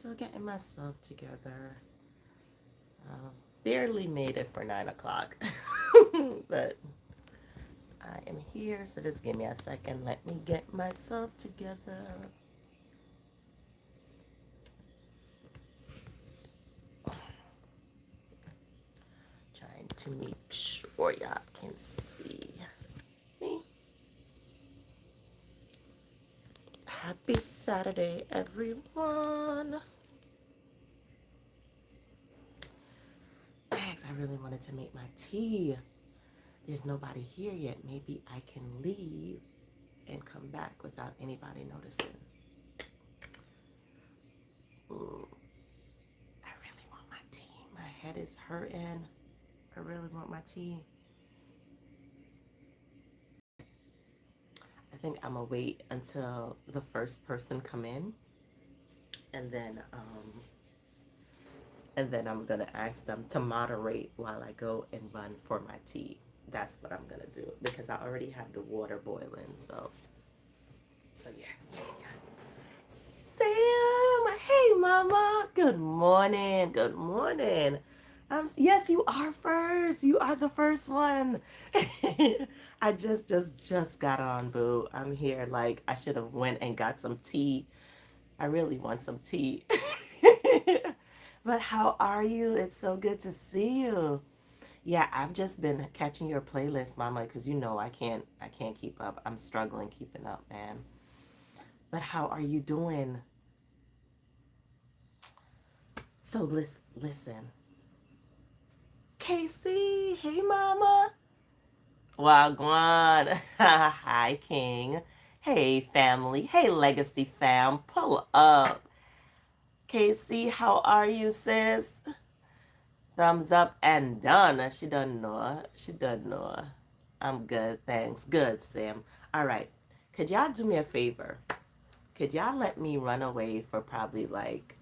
Still getting myself together. Barely made it for 9 o'clock. But I am here, so just give me a second. Let me get myself together. Trying to make sure y'all can see me. Happy Saturday, everyone. Thanks, I really wanted to make my tea. There's nobody here yet. Maybe I can leave and come back without anybody noticing. I really want my tea. My head is hurting. I really want my tea. I think I'm gonna wait until the first person come in, and then I'm gonna ask them to moderate while I go and run for my tea. That's what I'm gonna do because I already have the water boiling. So yeah. Sam, hey mama. Good morning. Good morning. Yes, you are first. You are the first one. I just got on, boo. I'm here. Like I should have went and got some tea. I really want some tea. But how are you? It's so good to see you. Yeah, I've just been catching your playlist, mama, because you know I can't keep up. I'm struggling keeping up, man. But how are you doing? So listen. Casey, hey mama. Wagwan. Hi King. Hey family. Hey legacy fam. Pull up. Casey, how are you, sis? Thumbs up and done. She done know. She done know. I'm good, thanks. Good, Sam. All right. Could y'all do me a favor? Could y'all let me run away for probably like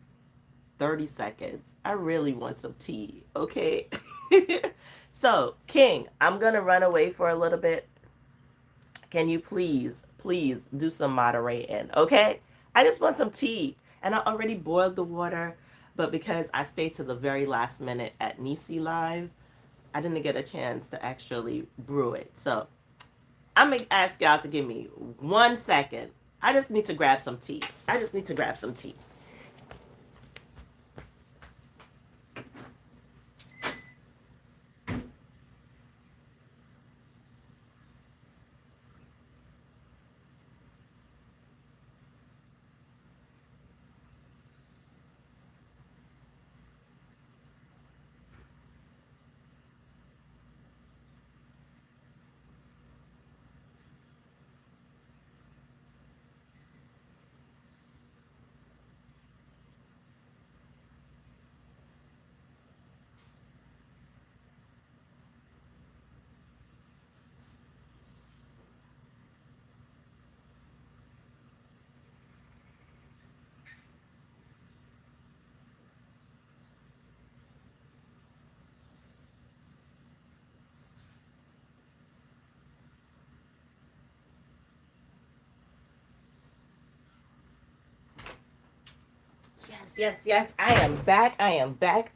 30 seconds? I really want some tea, okay? So, King, I'm going to run away for a little bit. Can you please do some moderating, okay? I just want some tea. And I already boiled the water, but because I stayed to the very last minute at Nisi Live, I didn't get a chance to actually brew it. So I'm going to ask y'all to give me 1 second. I just need to grab some tea. I just need to grab some tea. Yes. I am back. I am back.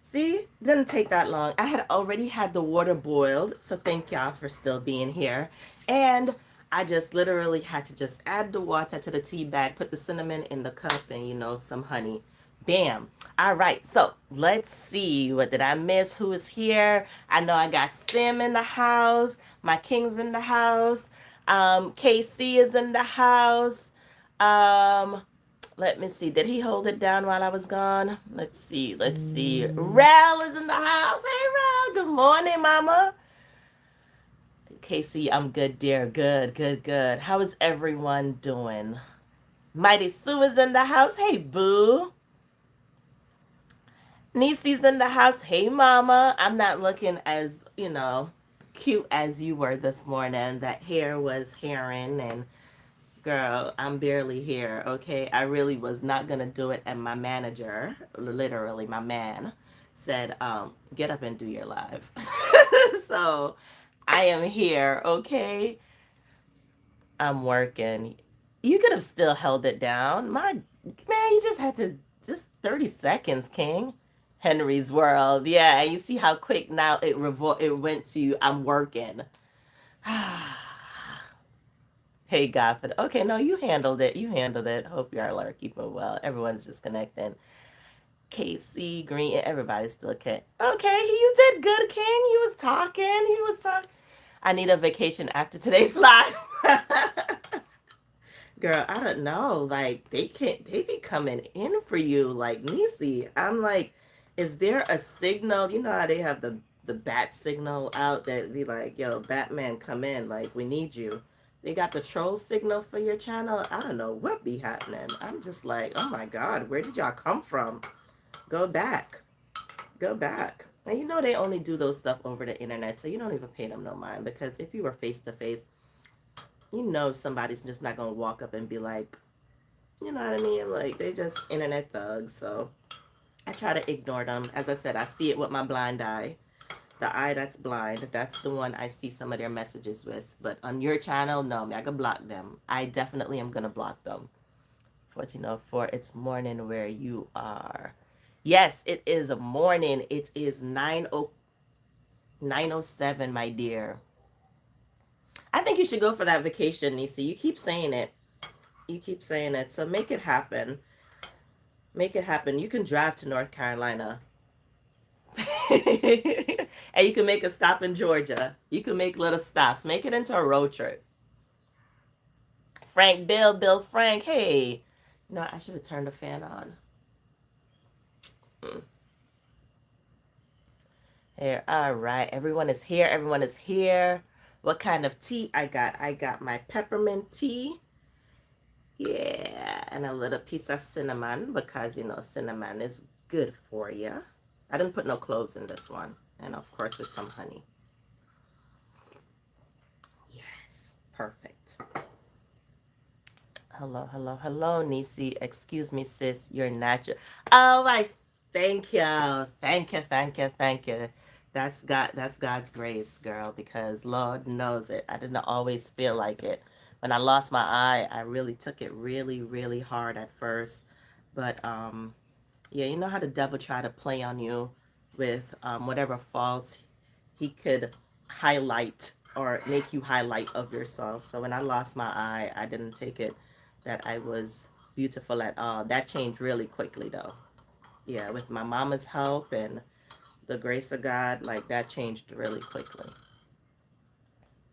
See, didn't take that long. I had already had the water boiled, so thank y'all for still being here. And I just literally had to just add the water to the tea bag, put the cinnamon in the cup, and some honey. Bam. All right, so let's see. What did I miss? Who is here? I know I got Sim in the house. My king's in the house. KC is in the house. Um, Let me see. Did he hold it down while I was gone? Let's see. Rel is in the house. Hey, Rel. Good morning, mama. Casey, I'm good, dear. Good. How is everyone doing? Mighty Sue is in the house. Hey, boo. Nisi's in the house. Hey, mama. I'm not looking as, cute as you were this morning. That hair was herring and girl, I'm barely here, okay? I really was not going to do it. And my manager, literally my man, said, get up and do your live. So I am here, okay? I'm working. You could have still held it down. My man, you just had to just 30 seconds, King. Henry's World. Yeah, you see how quick now it went to I'm working. Hey, Godfrey. Okay, no, you handled it. You handled it. Hope you are keeping well. Everyone's just connecting. Casey Green, everybody's still okay. Okay, you did good, King. He was talking. He was talking. I need a vacation after today's live. Girl, I don't know. Like they be coming in for you like Nisi. I'm like, is there a signal? You know how they have the bat signal out that be like, yo, Batman, come in. Like, we need you. They got the troll signal for your channel. I don't know what be happening. I'm just like, oh my God, where did y'all come from? Go back. Go back. And you know they only do those stuff over the internet, so you don't even pay them no mind, because if you were face to face, you know somebody's just not gonna walk up and be like, you know what I mean? Like, they just internet thugs. So I try to ignore them. As I said, I see it with my blind eye. The eye that's blind, that's the one I see some of their messages with. But on your channel, no, I can block them. I definitely am gonna block them. 1404, it's morning where you are. Yes, it is a morning. It is 9:07, my dear. I think you should go for that vacation, Nisi. You keep saying it. You keep saying it. So make it happen. Make it happen. You can drive to North Carolina. And you can make a stop in Georgia. You can make little stops. Make it into a road trip. Bill Frank. Hey. No, I should have turned the fan on. Here. All right. Everyone is here. Everyone is here. What kind of tea I got? I got my peppermint tea. Yeah, and a little piece of cinnamon, because, you know, cinnamon is good for you. I didn't put no cloves in this one. And, of course, with some honey. Yes, perfect. Hello, hello, hello, Nisi. Excuse me, sis. You're natural. Oh, thank you. Thank you, thank you, thank you. That's God's grace, girl, because Lord knows it. I didn't always feel like it. When I lost my eye, I really took it really, really hard at first. But yeah, you know how the devil try to play on you with whatever faults he could highlight or make you highlight of yourself. So when I lost my eye, I didn't take it that I was beautiful at all. That changed really quickly, though. Yeah, with my mama's help and the grace of God, like, that changed really quickly.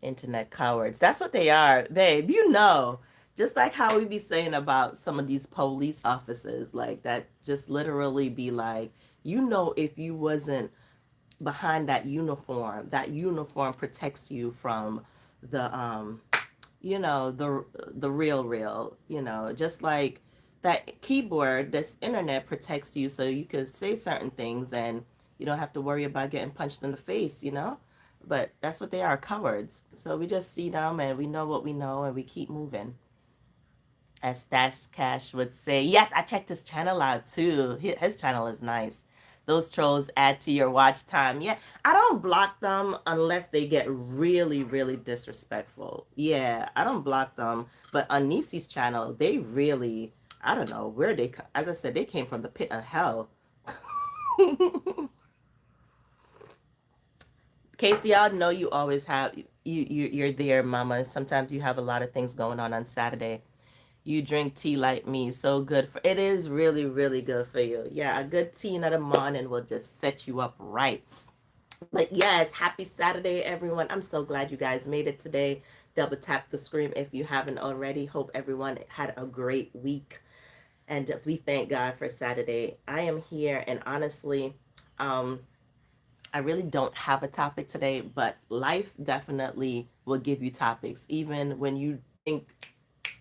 Internet cowards. That's what they are, babe. You know, just like how we be saying about some of these police officers, like, that just literally be like, you know, if you wasn't behind that uniform protects you from the you know, the real, you know, just like that keyboard, this internet protects you so you can say certain things and you don't have to worry about getting punched in the face, you know. But that's what they are, cowards. So we just see them and we know what we know and we keep moving. As Stash Cash would say, yes, I checked his channel out too. His channel is nice. Those trolls add to your watch time. Yeah, I don't block them unless they get really, really disrespectful. Yeah, I don't block them. But on Nisi's channel, they really, I don't know where they, as I said, they came from the pit of hell. Casey, I know you always have, you're there, mama. Sometimes you have a lot of things going on Saturday. You drink tea like me. So good for it is really, really good for you. Yeah, a good tea in the morning will just set you up right. But yes, happy Saturday, everyone. I'm so glad you guys made it today. Double tap the screen if you haven't already. Hope everyone had a great week. And we thank God for Saturday. I am here, and honestly, I really don't have a topic today, but life definitely will give you topics, even when you think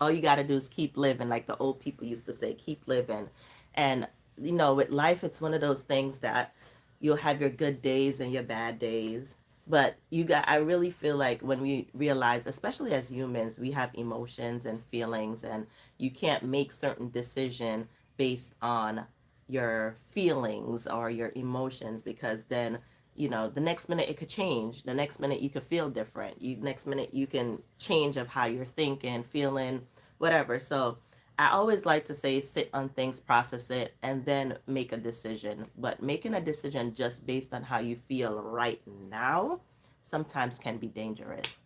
all you got to do is keep living, like the old people used to say, keep living. And you know, with life, it's one of those things that you'll have your good days and your bad days, but I really feel like when we realize, especially as humans, we have emotions and feelings, and you can't make certain decision based on your feelings or your emotions, because then, you know, the next minute it could change. The next minute you could feel different. Next minute you can change of how you're thinking, feeling, whatever. So I always like to say sit on things, process it, and then make a decision. But making a decision just based on how you feel right now sometimes can be dangerous.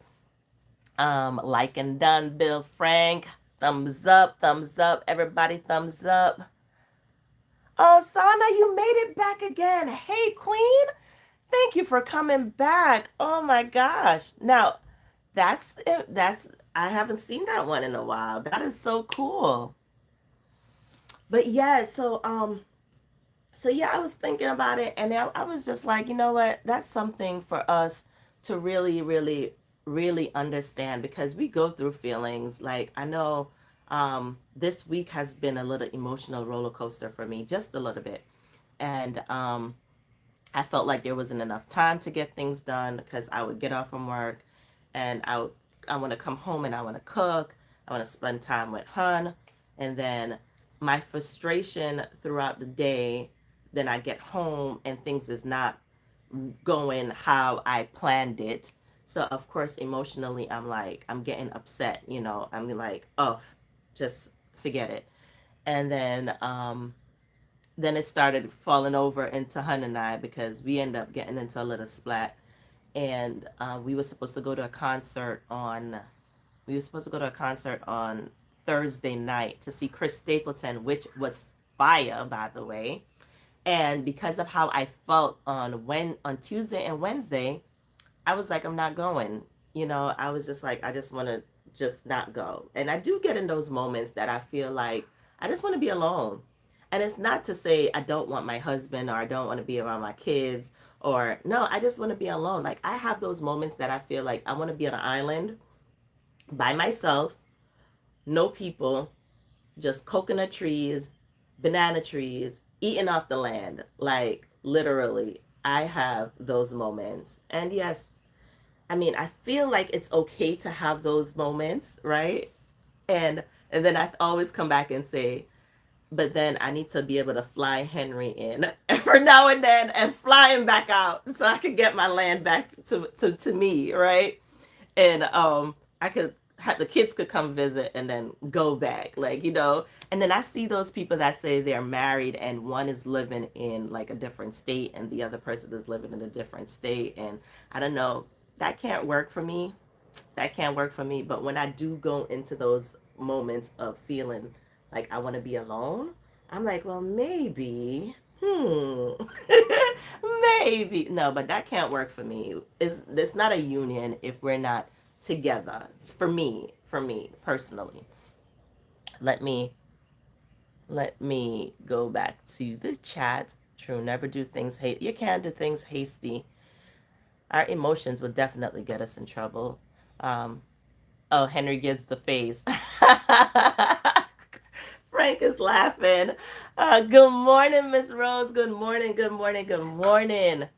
Like and done, Bill Frank. Thumbs up, everybody, thumbs up. Oh, Sana, you made it back again. Hey, Queen. Thank you for coming back. Oh my gosh. Now, that's it. I haven't seen that one in a while. That is so cool. But yeah, so yeah, I was thinking about it, and I was just like, you know what? That's something for us to really, really, really understand, because we go through feelings. Like, I know this week has been a little emotional roller coaster for me, just a little bit. And I felt like there wasn't enough time to get things done, because I would get off from work and I want to come home and I want to cook. I want to spend time with Hun. And then my frustration throughout the day, then I get home and things is not going how I planned it. So of course emotionally I'm like, I'm getting upset, I'm like, oh, just forget it. And then it started falling over into Hun and I, because we end up getting into a little splat. And we were supposed to go to a concert on Thursday night to see Chris Stapleton, which was fire, by the way. And because of how I felt on Tuesday and Wednesday, I was like, I'm not going. I was just like, I just want to just not go. And I do get in those moments that I feel like I just want to be alone. And it's not to say I don't want my husband, or I don't want to be around my kids, or no, I just want to be alone. Like, I have those moments that I feel like I want to be on an island by myself, no people, just coconut trees, banana trees, eating off the land. Like, literally, I have those moments. And yes, I mean, I feel like it's okay to have those moments, right? And then I always come back and say, but then I need to be able to fly Henry in every now and then and fly him back out so I could get my land back to me, right? And I could the kids could come visit and then go back, like, and then I see those people that say they're married and one is living in like a different state and the other person is living in a different state, and I don't know, that can't work for me. That can't work for me. But when I do go into those moments of feeling like I want to be alone, I'm like, well, maybe, maybe. No, but that can't work for me. It's not a union if we're not together. It's for me personally. Let me let me go back to the chat. True, never do things hate. You can't do things hasty. Our emotions would definitely get us in trouble. Um, Oh, Henry gives the face. Frank is laughing. Good morning, Miss Rose. Good morning, good morning, good morning.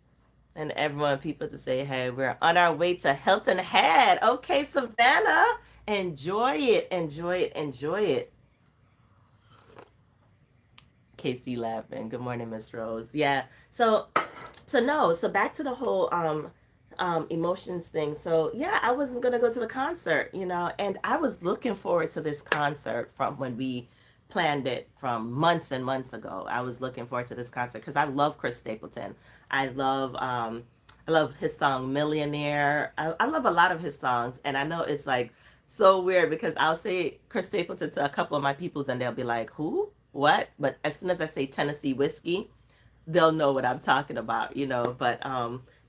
And everyone, people to say, hey, we're on our way to Hilton Head. Okay, Savannah, enjoy it, enjoy it, enjoy it. Casey laughing. Good morning, Miss Rose. Yeah. So back to the whole emotions thing. So yeah, I wasn't gonna go to the concert, and I was looking forward to this concert from when we planned it from months and months ago. I was looking forward to this concert because I love Chris Stapleton. I love his song Millionaire. I love a lot of his songs, and I know it's like so weird because I'll say Chris Stapleton to a couple of my peoples and they'll be like, who? What? But as soon as I say Tennessee whiskey, they'll know what I'm talking about, But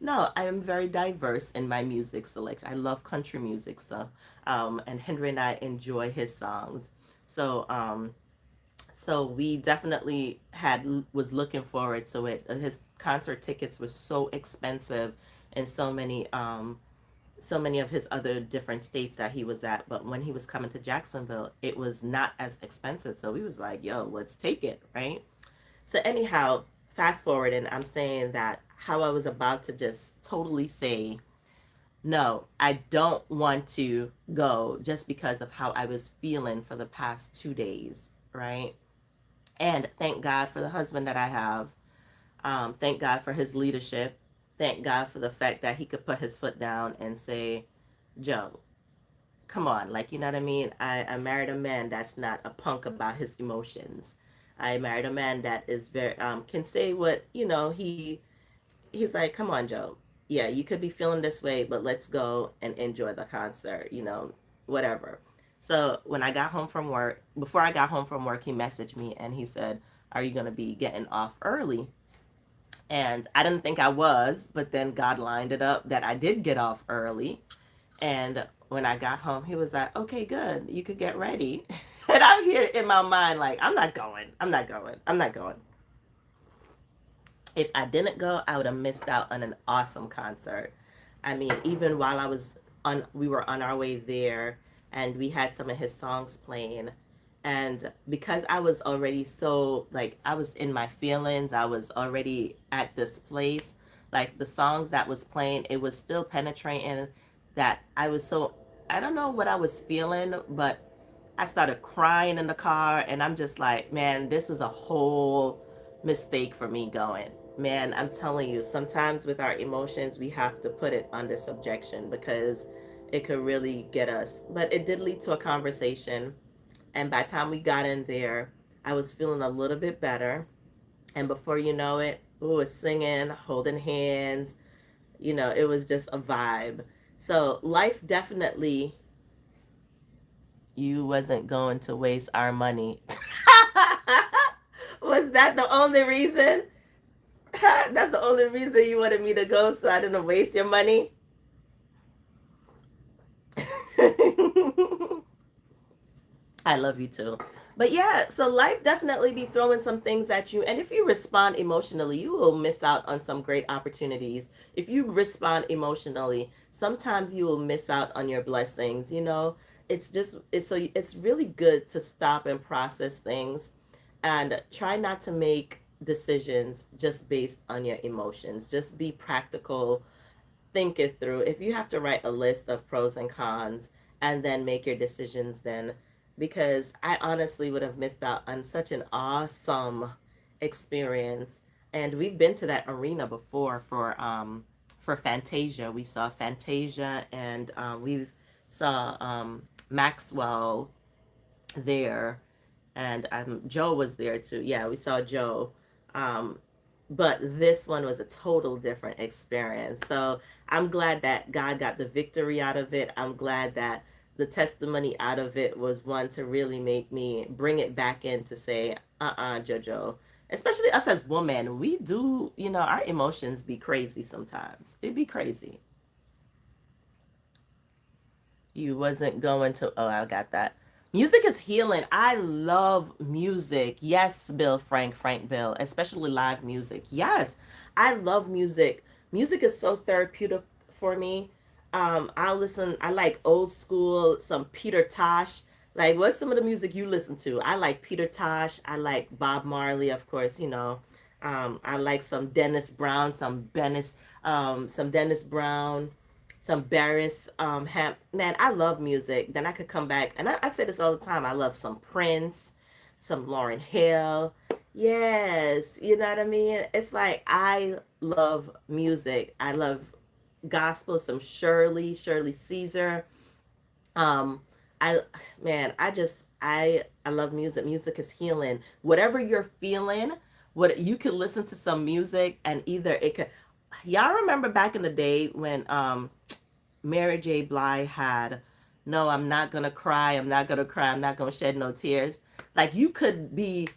no, I am very diverse in my music selection. I love country music, and Henry and I enjoy his songs. So so we definitely was looking forward to it. His concert tickets were so expensive in so many of his other different states that he was at, but when he was coming to Jacksonville, it was not as expensive. So we was like, yo, let's take it, right? So anyhow, fast forward, and I'm saying that how I was about to just totally say, no, I don't want to go just because of how I was feeling for the past 2 days, right? And thank God for the husband that I have. Thank God for his leadership. Thank God for the fact that he could put his foot down and say, Joe, come on, like, you know what I mean? I married a man that's not a punk about his emotions. I married a man that is very can say what, you know, he's like, come on, Joe. Yeah, you could be feeling this way, but let's go and enjoy the concert, you know, whatever. So when I got home from work, before I got home from work, he messaged me and he said, are you going to be getting off early? And I didn't think I was, but then God lined it up that I did get off early. And when I got home, he was like, okay, good. You could get ready. And I'm here in my mind, like, I'm not going. I'm not going. I'm not going. If I didn't go, I would have missed out on an awesome concert. I mean, even while we were on our way there, and we had some of his songs playing, and because I was already so like I was in my feelings, I was already at this place. Like the songs that was playing, it was still penetrating. That I was so I don't know what I was feeling, but I started crying in the car, and I'm just like, man, this was a whole mistake for me going. Man, I'm telling you, sometimes with our emotions, we have to put it under subjection because it could really get us. But it did lead to a conversation. And by the time we got in there, I was feeling a little bit better. And before you know it, we were singing, holding hands. You know, it was just a vibe. So life definitely, you wasn't going to waste our money. Was that the only reason? That's the only reason you wanted me to go, so I didn't waste your money? I love you too. But yeah, so life definitely be throwing some things at you. And if you respond emotionally, you will miss out on some great opportunities. If you respond emotionally, sometimes you will miss out on your blessings. You know, it's really good to stop and process things and try not to make decisions just based on your emotions. Just be practical, think it through. If you have to write a list of pros and cons and then make your decisions then, because I honestly would have missed out on such an awesome experience. And we've been to that arena before for Fantasia. We saw Fantasia, and we've saw Maxwell there, and Joe was there too. Yeah, we saw Joe. Um, but this one was a total different experience. So I'm glad that God got the victory out of it. I'm glad that the testimony out of it was one to really make me bring it back in to say, JoJo. Especially us as women, we do, you know, our emotions be crazy sometimes. It be crazy. You wasn't going to. Oh, I got that. Music is healing. I love music. Yes, Frank Bill, especially live music. Yes, I love music. Music is so therapeutic for me. I like old school, some Peter Tosh. Like, what's some of the music you listen to? I like Peter Tosh. I like Bob Marley, of course, you know. I like some some Dennis Brown, some Barris. Man, I love music. Then I could come back, and I say this all the time. I love some Prince, some Lauryn Hill. Yes, you know what I mean? It's like I love music. I love gospel, some Shirley Caesar. Um, I man, I love music. Music is healing. Whatever you're feeling, what you can listen to some music, and either it could. Y'all remember back in the day when Mary J. Blige had, "No, I'm not gonna cry. I'm not gonna cry. I'm not gonna shed no tears." Like you could be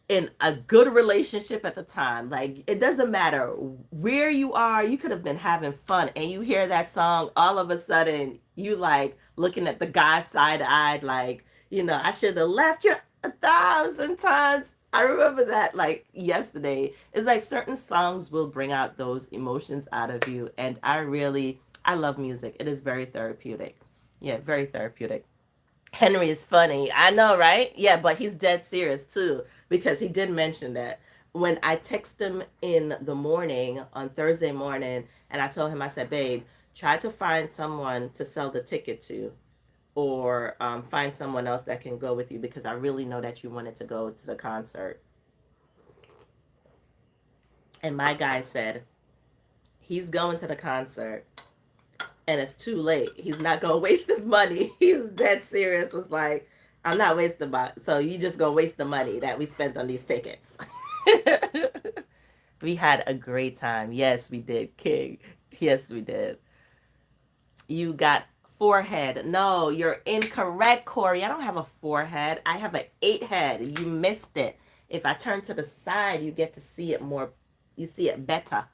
in a good relationship at the time. Like it doesn't matter where you are. You could have been having fun, and you hear that song. All of a sudden, you like looking at the guy side eyed, like, you know, I should have left you 1,000 times. I remember that like yesterday. It's like certain songs will bring out those emotions out of you, and I love music. It is very therapeutic. Yeah, very therapeutic. Henry is funny. I know, right? Yeah, but he's dead serious too because he did mention that when I text him in the morning on Thursday morning, and I told him, I said, babe, try to find someone to sell the ticket to, or find someone else that can go with you because I really know that you wanted to go to the concert. And my guy said he's going to the concert, and it's too late. He's not gonna waste his money. He's dead serious. Was like, I'm not wasting my. So you just gonna waste the money that we spent on these tickets. We had a great time. Yes, we did, King. Yes, we did. You got forehead. No, you're incorrect, Corey. I don't have a forehead. I have an 8 head. You missed it. If I turn to the side, you get to see it more. You see it better.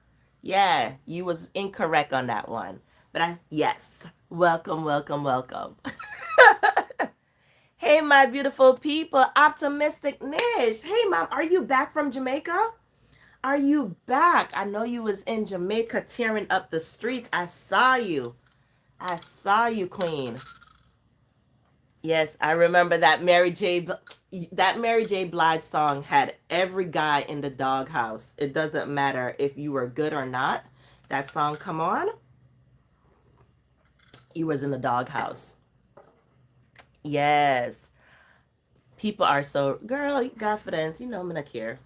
Yeah, you was incorrect on that one. But yes. Welcome, welcome, welcome. Hey, my beautiful people. Optimistic Nish. Hey, Mom, are you back from Jamaica? Are you back? I know you was in Jamaica tearing up the streets. I saw you. I saw you, Queen. Yes, I remember that Mary J. Blige song had every guy in the doghouse. It doesn't matter if you were good or not. That song come on, you was in the doghouse. Yes. People are so, girl, confidence, you know I'm gonna care.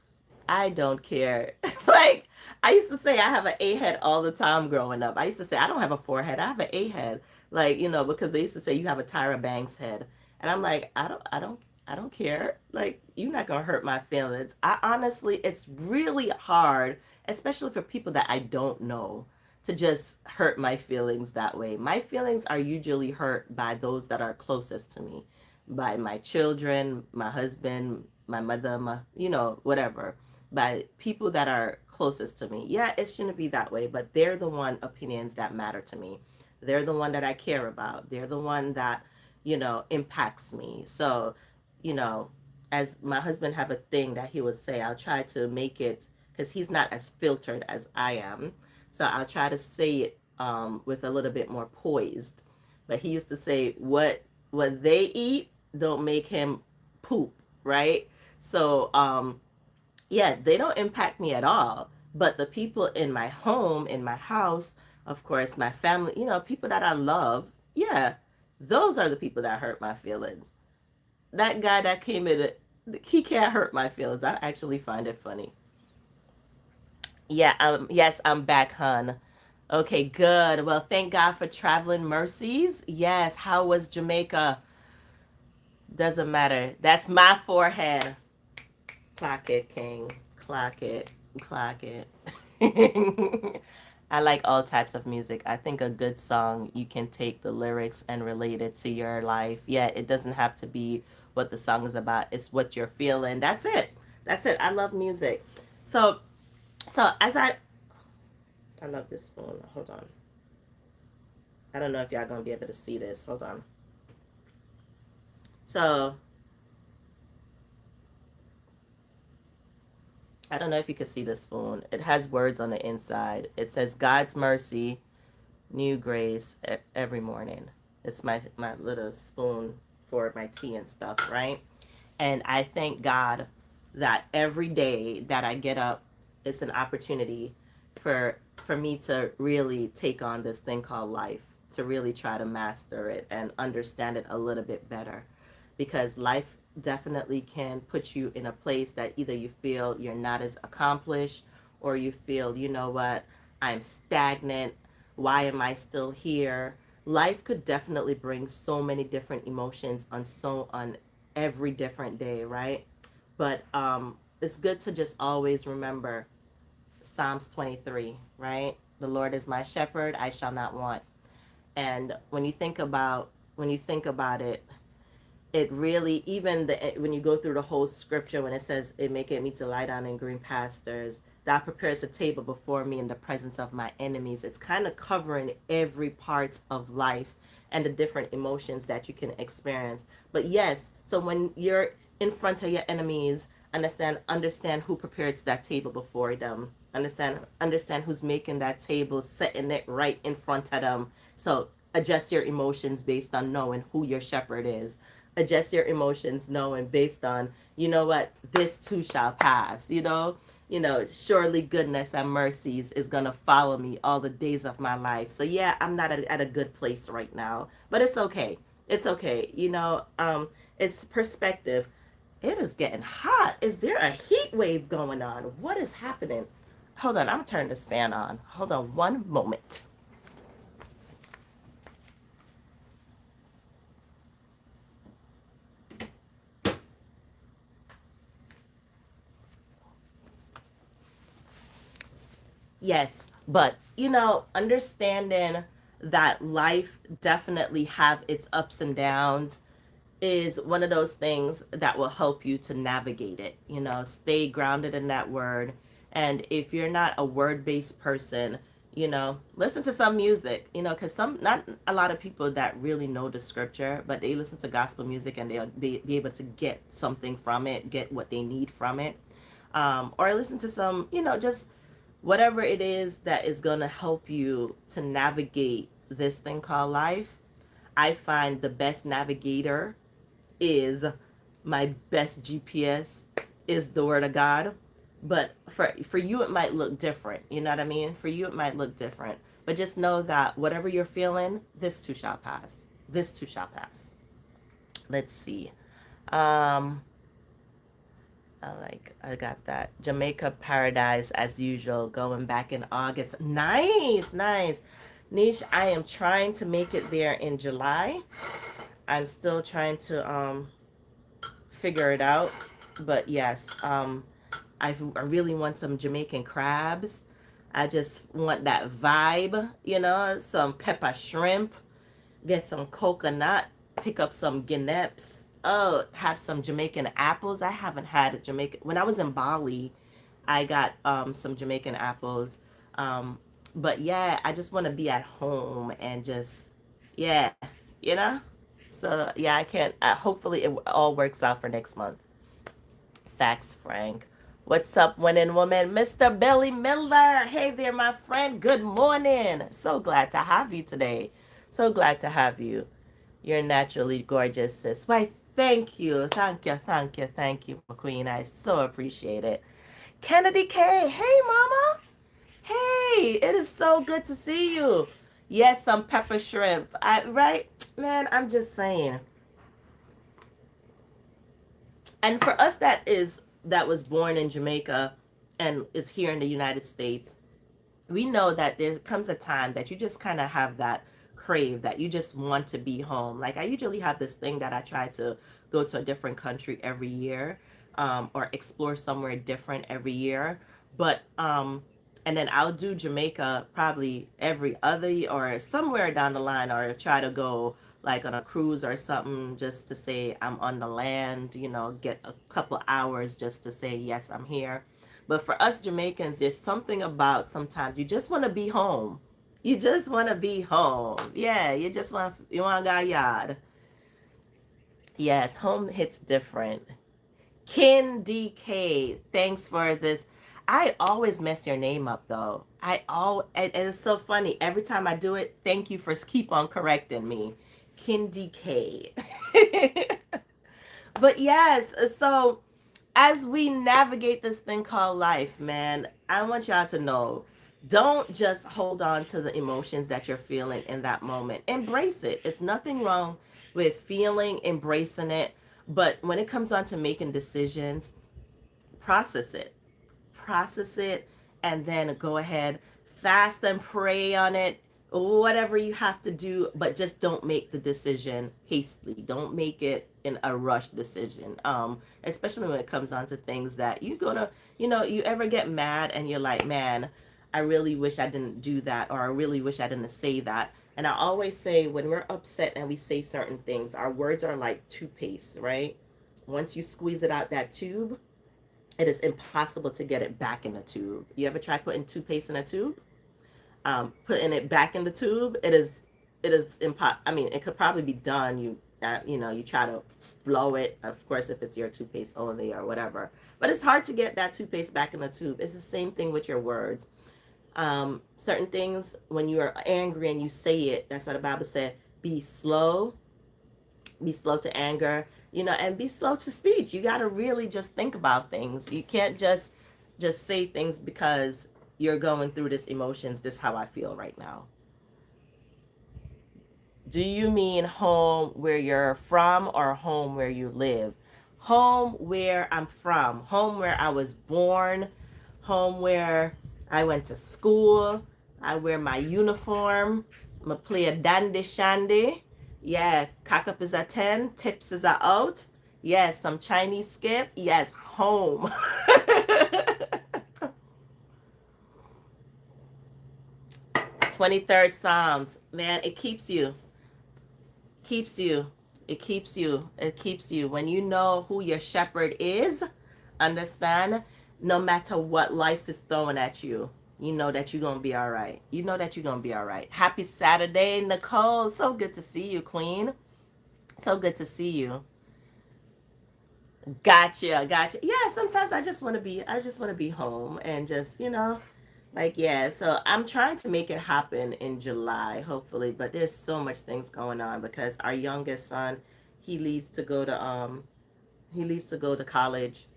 I don't care. Like, I used to say I have an A head all the time growing up. I used to say I don't have a forehead. I have an A head. Like, because they used to say you have a Tyra Banks head. And I'm like, I don't care. Like, you're not gonna hurt my feelings. I honestly, it's really hard, especially for people that I don't know, to just hurt my feelings that way. My feelings are usually hurt by those that are closest to me, by my children, my husband, my mother, whatever, by people that are closest to me. Yeah, it shouldn't be that way, but they're the one opinions that matter to me. They're the one that I care about. They're the one that, impacts me. So, you know, as my husband have a thing that he would say, I'll try to make it, because he's not as filtered as I am. So I'll try to say it with a little bit more poised. But he used to say, what they eat don't make him poop, right? So yeah, they don't impact me at all. But the people in my home, in my house, of course, my family, people that I love, yeah, those are the people that hurt my feelings. That guy that came in, he can't hurt my feelings. I actually find it funny. Yeah, yes, I'm back, hun. Okay, good. Well, thank God for traveling mercies. Yes, how was Jamaica? Doesn't matter. That's my forehead. Clock it, King. Clock it. Clock it. I like all types of music. I think a good song, you can take the lyrics and relate it to your life. Yeah, it doesn't have to be what the song is about. It's what you're feeling. That's it. That's it. I love music. So, as I love this phone. Hold on. I don't know if y'all gonna be able to see this. Hold on. So, I don't know if you can see the spoon. It has words on the inside. It says God's mercy, new grace every morning. It's my little spoon for my tea and stuff, right? And I thank God that every day that I get up, it's an opportunity for me to really take on this thing called life, to really try to master it and understand it a little bit better. Because life definitely can put you in a place that either you feel you're not as accomplished, or you feel, you know what, I'm stagnant. Why am I still here? Life could definitely bring so many different emotions on every different day, right? But it's good to just always remember Psalms 23, right? The Lord is my shepherd, I shall not want. And when you think about it, it really, even when you go through the whole scripture, when it says it maketh me to lie down in green pastures, that prepares a table before me in the presence of my enemies. It's kind of covering every part of life and the different emotions that you can experience. But yes, so when you're in front of your enemies, understand who prepares that table before them. Understand who's making that table, setting it right in front of them. So adjust your emotions based on knowing who your shepherd is. Adjust your emotions knowing based on, you know what, this too shall pass. Surely goodness and mercies is gonna follow me all the days of my life. So yeah, I'm not at a good place right now, but it's okay. It's okay. It's perspective. It is getting hot. Is there a heat wave going on? What is happening? Hold on, I'm gonna turn this fan on. Hold on one moment. Yes, but understanding that life definitely have its ups and downs is one of those things that will help you to navigate it. Stay grounded in that word. And if you're not a word-based person, listen to some music, because not a lot of people that really know the scripture, but they listen to gospel music and they'll be able to get something from it, get what they need from it. Or listen to some, just whatever it is that is going to help you to navigate this thing called life. I find the best navigator is my best GPS is the word of God. But for you it might look different. You know what I mean? For you it might look different. But just know that whatever you're feeling, this too shall pass. This too shall pass. Let's see. Um I got that. Jamaica Paradise as usual, going back in August. Nice, nice. Niche, I am trying to make it there in July. I'm still trying to figure it out. But yes, I really want some Jamaican crabs. I just want that vibe, some pepper shrimp, get some coconut, pick up some guineps. Oh, have some Jamaican apples. I haven't had a Jamaican. When I was in Bali, I got some Jamaican apples. Um, but yeah, I just want to be at home and just, yeah, you know? So yeah, I can't. Hopefully, it all works out for next month. Facts, Frank. What's up, winning woman? Mr. Billy Miller. Hey there, my friend. Good morning. So glad to have you today. So glad to have you. You're naturally gorgeous, sis. Why, thank you. Thank you. Thank you. Thank you, McQueen. I so appreciate it. Kennedy K. Hey, mama. Hey, it is so good to see you. Yes, some pepper shrimp. Right? Man, I'm just saying. And for us that was born in Jamaica and is here in the United States, we know that there comes a time that you just kind of have that crave that you just want to be home. Like I usually have this thing that I try to go to a different country every year, or explore somewhere different every year. But and then I'll do Jamaica probably every other or somewhere down the line, or try to go like on a cruise or something just to say I'm on the land, get a couple hours just to say yes, I'm here. But for us Jamaicans, there's something about sometimes you just want to be home. You just want to be home. Yeah, you want to go yard. Yes, home hits different. Kin DK, thanks for this. I always mess your name up though. It's so funny. Every time I do it, thank you for keep on correcting me. Kin DK. But yes, so as we navigate this thing called life, man, I want y'all to know, don't just hold on to the emotions that you're feeling in that moment. Embrace it. It's nothing wrong with feeling, embracing it. But when it comes on to making decisions, process it. Process it and then go ahead, fast and pray on it, whatever you have to do, but just don't make the decision hastily. Don't make it in a rush decision. Especially when it comes on to things that you're gonna, you ever get mad and you're like, man, I really wish I didn't do that, or I really wish I didn't say that. And I always say when we're upset and we say certain things, our words are like toothpaste, right? Once you squeeze it out that tube, it is impossible to get it back in the tube. You ever try putting toothpaste in a tube? Putting it back in the tube, it is I mean, it could probably be done. You try to blow it, of course, if it's your toothpaste only or whatever. But it's hard to get that toothpaste back in the tube. It's the same thing with your words. Certain things, when you are angry and you say it, that's what the Bible said. Be slow to anger, and be slow to speech. You got to really just think about things. You can't just say things because you're going through this emotions. This is how I feel right now. Do you mean home where you're from or home where you live? Home where I'm from, home where I was born, home where I went to school. I wear my uniform. I'm going to play a dandy shandy. Yeah, cock up is a 10, tips is a out. Yes, some Chinese skip. Yes, home. 23rd Psalms, man, it keeps you, keeps you, it keeps you, it keeps you. When you know who your shepherd is, understand, no matter what life is throwing at you, you know that you're gonna be all right. You know that you're gonna be all right. Happy Saturday, Nicole. So good to see you, Queen. So good to see you. Gotcha, gotcha. Yeah, sometimes I just want to be home and just, like, yeah. So I'm trying to make it happen in July, hopefully, but there's so much things going on because our youngest son, he leaves to go to college,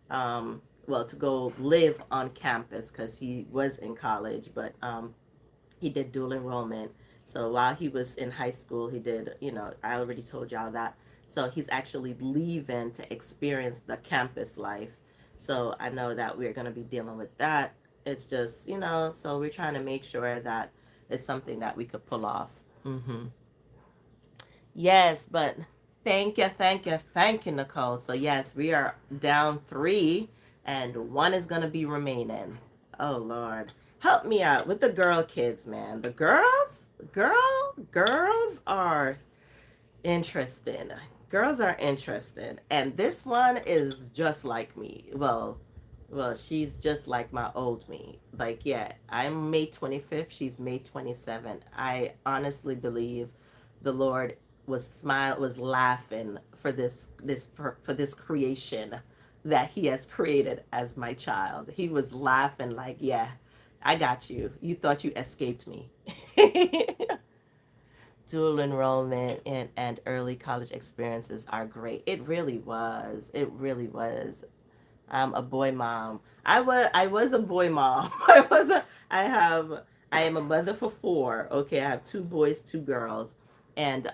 well, to go live on campus because he was in college, but he did dual enrollment. So while he was in high school, he did, I already told y'all that. So he's actually leaving to experience the campus life. So I know that we're going to be dealing with that. It's just, so we're trying to make sure that it's something that we could pull off. Yes, but thank you, Nicole. So yes, we are down 3, and 1 is gonna be remaining. Oh Lord, help me out with the girl kids, man. The girls are interesting. Girls are interesting, and this one is just like me. Well, she's just like my old me. Like, yeah, I'm May 25th. She's May 27th. I honestly believe the Lord was laughing for for this creation that He has created as my child. He was laughing like, yeah, I got you. You thought you escaped me. Dual enrollment and early college experiences are great. It really was. It really was. I'm a boy mom. I was a boy mom. I am a mother for 4. Okay, I have 2 boys, 2 girls. And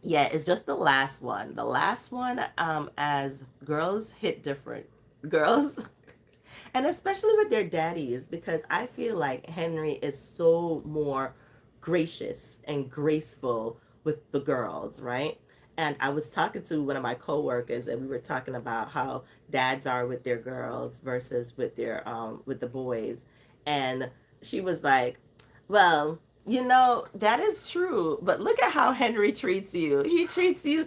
yeah, it's just the last one. The last one, as girls hit different. Girls and especially with their daddies, because I feel like Henry is so more gracious and graceful with the girls, right? And I was talking to one of my coworkers, and we were talking about how dads are with their girls versus with the boys. And she was like, well, that is true, but look at how Henry treats you. He treats you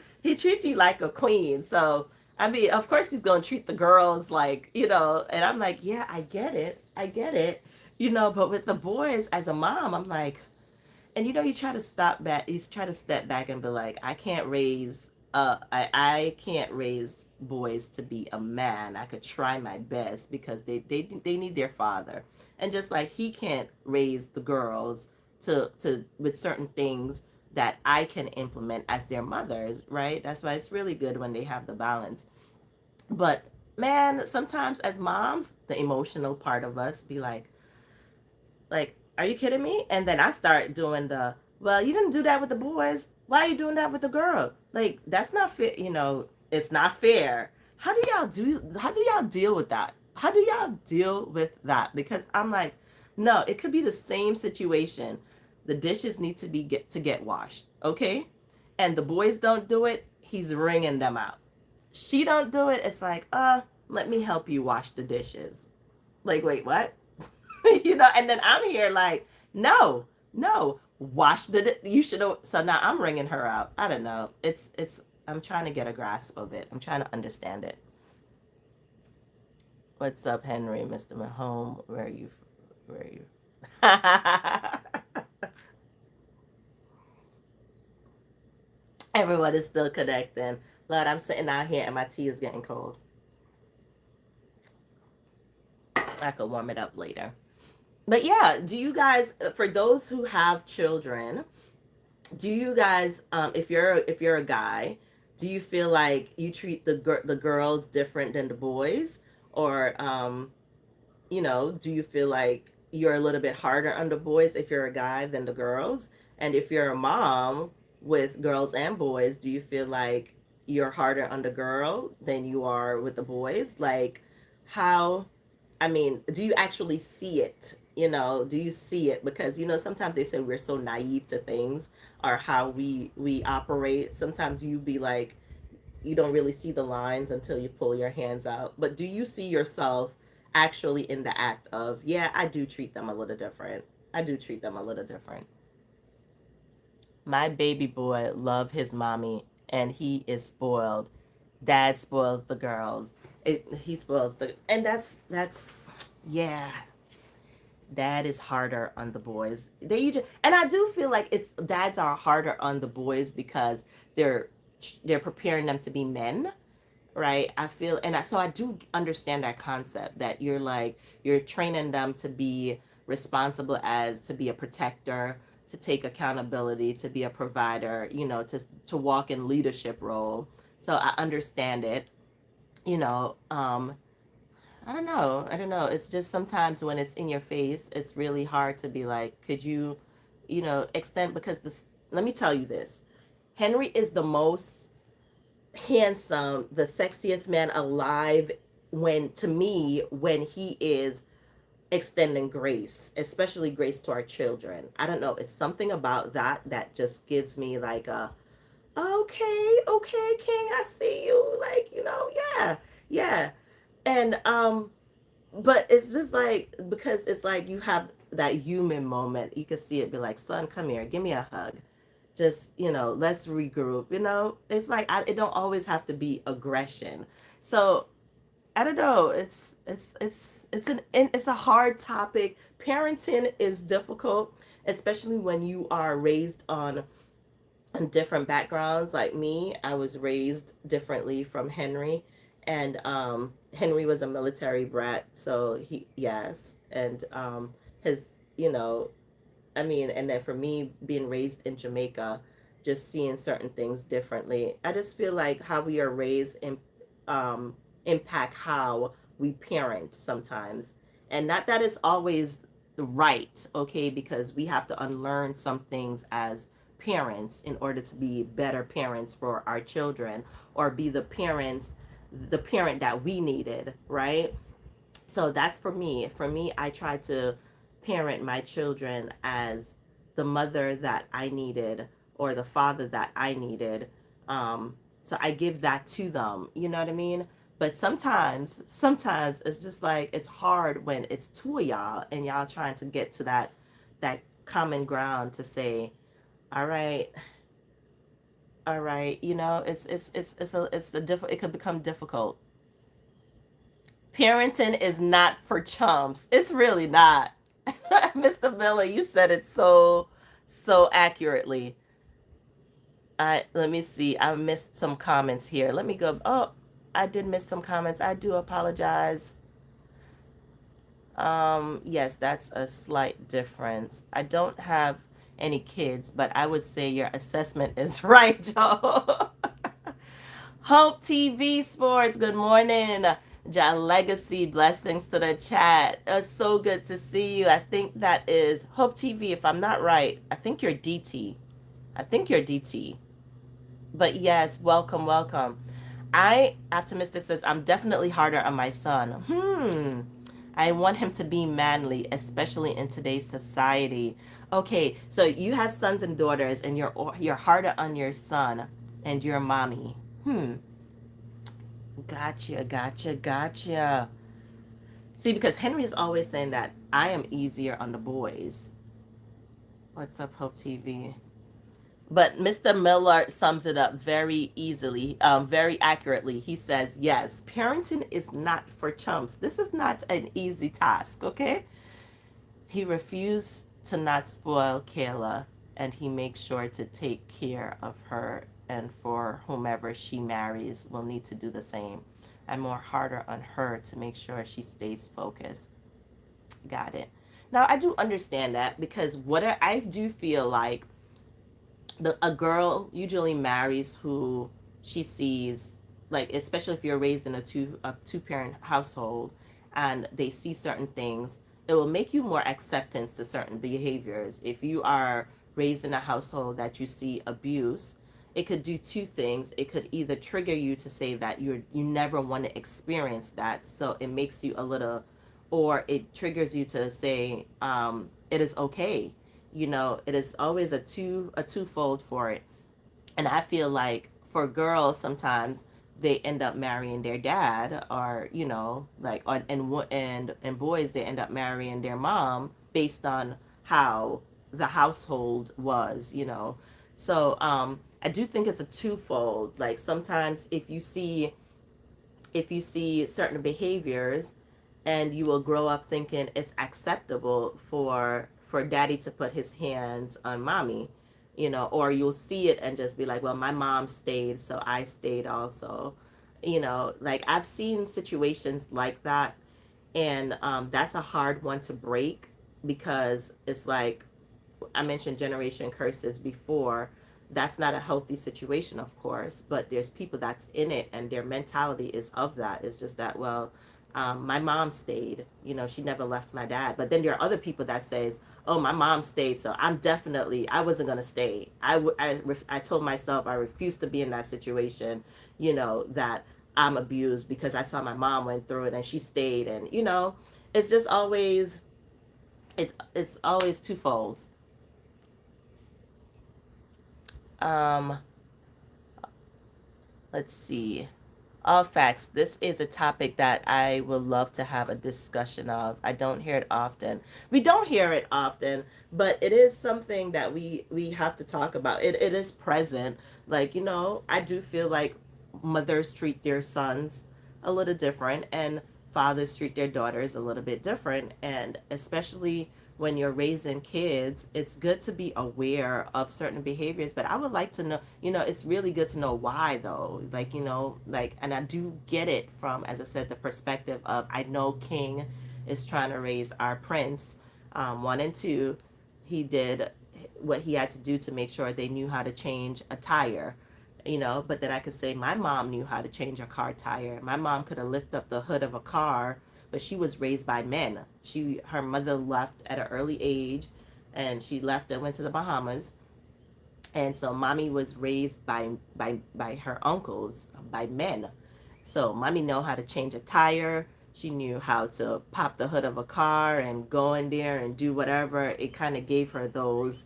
like a queen. So I mean, of course he's gonna treat the girls like, and I'm like, yeah, I get it. I get it. But with the boys, as a mom, I'm like, and you try to step back and be like, I can't raise boys to be a man. I could try my best because they need their father. And just like he can't raise the girls to with certain things that I can implement as their mothers, right? That's why it's really good when they have the balance. But man, sometimes as moms, the emotional part of us be like, are you kidding me? And then I start doing well, you didn't do that with the boys. Why are you doing that with the girl? Like, that's not fair. It's not fair. How do y'all deal with that? How do y'all deal with that? Because I'm like, no, it could be the same situation. The dishes need to get washed, okay? And the boys don't do it, he's wringing them out. She don't do it, it's like, let me help you wash the dishes. Like, wait, what? And then I'm here like, no, no, you should have. So now I'm ringing her out. I don't know. I'm trying to get a grasp of it. I'm trying to understand it. What's up, Henry, Mr. Mahone? Where are you? Where are you? Everyone is still connecting. Lord, I'm sitting out here and my tea is getting cold. I could warm it up later. But yeah, do you guys, for those who have children, do you guys, if you're a guy, do you feel like you treat the girls different than the boys, or do you feel like you're a little bit harder on the boys if you're a guy than the girls? And if you're a mom with girls and boys, do you feel like you're harder on the girl than you are with the boys? Like, how, I mean, do you actually see it? Do you see it? Because sometimes they say we're so naive to things or how we operate. Sometimes you be like, you don't really see the lines until you pull your hands out. But do you see yourself actually in the act of, yeah, I do treat them a little different? I do treat them a little different. My baby boy love his mommy, and he is spoiled. Dad spoils the girls. He spoils the, and that's yeah. Dad is harder on the boys. And I do feel like it's dads are harder on the boys because they're they're preparing them to be men, right? I feel, so I do understand that concept that you're like you're training them to be responsible, as to be a protector, to take accountability, to be a provider, to walk in leadership role. So I understand it, you know. I don't know. I don't know. It's just sometimes when it's in your face, it's really hard to be like, could you, extend, because this, let me tell you this. Henry is the most handsome, the sexiest man alive when, to me, when he is extending grace, especially grace to our children. I don't know. It's something about that that just gives me like a, okay, okay, King, I see you. Like, yeah, yeah. And but it's just like, because it's like you have that human moment. You can see it, be like, son, come here, give me a hug. Just, let's regroup. It's like, it don't always have to be aggression. So I don't know. It's a hard topic. Parenting is difficult, especially when you are raised on different backgrounds. Like me, I was raised differently from Henry, and Henry was a military brat, so he, yes, and his, you know I mean, and then for me being raised in Jamaica, just seeing certain things differently. I just feel like how we are raised impact how we parent sometimes. And not that it's always right, okay, because we have to unlearn some things as parents in order to be better parents for our children, or be the parent that we needed, right? So that's for me. For me, I try to parent my children as the mother that I needed, or the father that I needed. So I give that to them. You know what I mean? But sometimes it's just like it's hard when it's two of y'all and y'all trying to get to that common ground to say, all right, all right. It could become difficult. Parenting is not for chumps. It's really not. Mr. Miller, you said it so accurately. Let me see. I missed some comments here. Let me go. Oh, I did miss some comments. I do apologize. Yes, that's a slight difference. I don't have any kids, but I would say your assessment is right, Joe. Hope TV Sports, good morning. Ja Legacy, blessings to the chat. It's so good to see you. I think that is Hope TV, if I'm not right. I think you're DT. I think you're DT. But yes, welcome, welcome. Optimistic says, I'm definitely harder on my son. I want him to be manly, especially in today's society. Okay, so you have sons and daughters, and you're harder on your son and your mommy. Gotcha, gotcha, gotcha. See, because Henry is always saying that I am easier on the boys. What's up, Hope TV? But Mr. Miller sums it up very easily, very accurately. He says, yes, parenting is not for chumps. This is not an easy task, okay? He refused to not spoil Kayla, and he makes sure to take care of her, and for whomever she marries will need to do the same. I'm more harder on her to make sure she stays focused. Got it. Now I do understand that, because I do feel like a girl usually marries who she sees, like, especially if you're raised in a two parent household, and they see certain things, it will make you more acceptance to certain behaviors. If you are raised in a household that you see abuse, it could do two things. It could either trigger you to say that you never want to experience that, so it makes you a little, or it triggers you to say, it is okay. It is always a twofold for it. And I feel like for girls, sometimes they end up marrying their dad, or like, and boys, they end up marrying their mom based on how the household was, So I do think it's a twofold. Like sometimes if you see certain behaviors, and you will grow up thinking it's acceptable for daddy to put his hands on mommy, or you'll see it and just be like, well, my mom stayed, so I stayed also. Like I've seen situations like that, and that's a hard one to break, because it's like I mentioned generation curses before. That's not a healthy situation, of course, but there's people that's in it, and their mentality is of that. It's just that, well, my mom stayed. She never left my dad. But then there are other people that says, oh, my mom stayed, so I wasn't gonna stay. I told myself I refused to be in that situation. That I'm abused because I saw my mom went through it and she stayed, and it's just always it's always twofold. Um, let's see. All facts. This is a topic that I would love to have a discussion of. I don't hear it often. We don't hear it often, but it is something that we have to talk about. It is present. Like, I do feel like mothers treat their sons a little different, and fathers treat their daughters a little bit different, and especially when you're raising kids, it's good to be aware of certain behaviors. But I would like to know, it's really good to know why, though. Like, and I do get it from, as I said, the perspective of, I know King is trying to raise our prince, one and two. He did what he had to do to make sure they knew how to change a tire. But then I could say my mom knew how to change a car tire. My mom could have lifted up the hood of a car, but she was raised by men. Her mother left at an early age, and she left and went to the Bahamas. And so mommy was raised by her uncles, by men. So mommy know how to change a tire. She knew how to pop the hood of a car and go in there and do whatever. It kind of gave her those.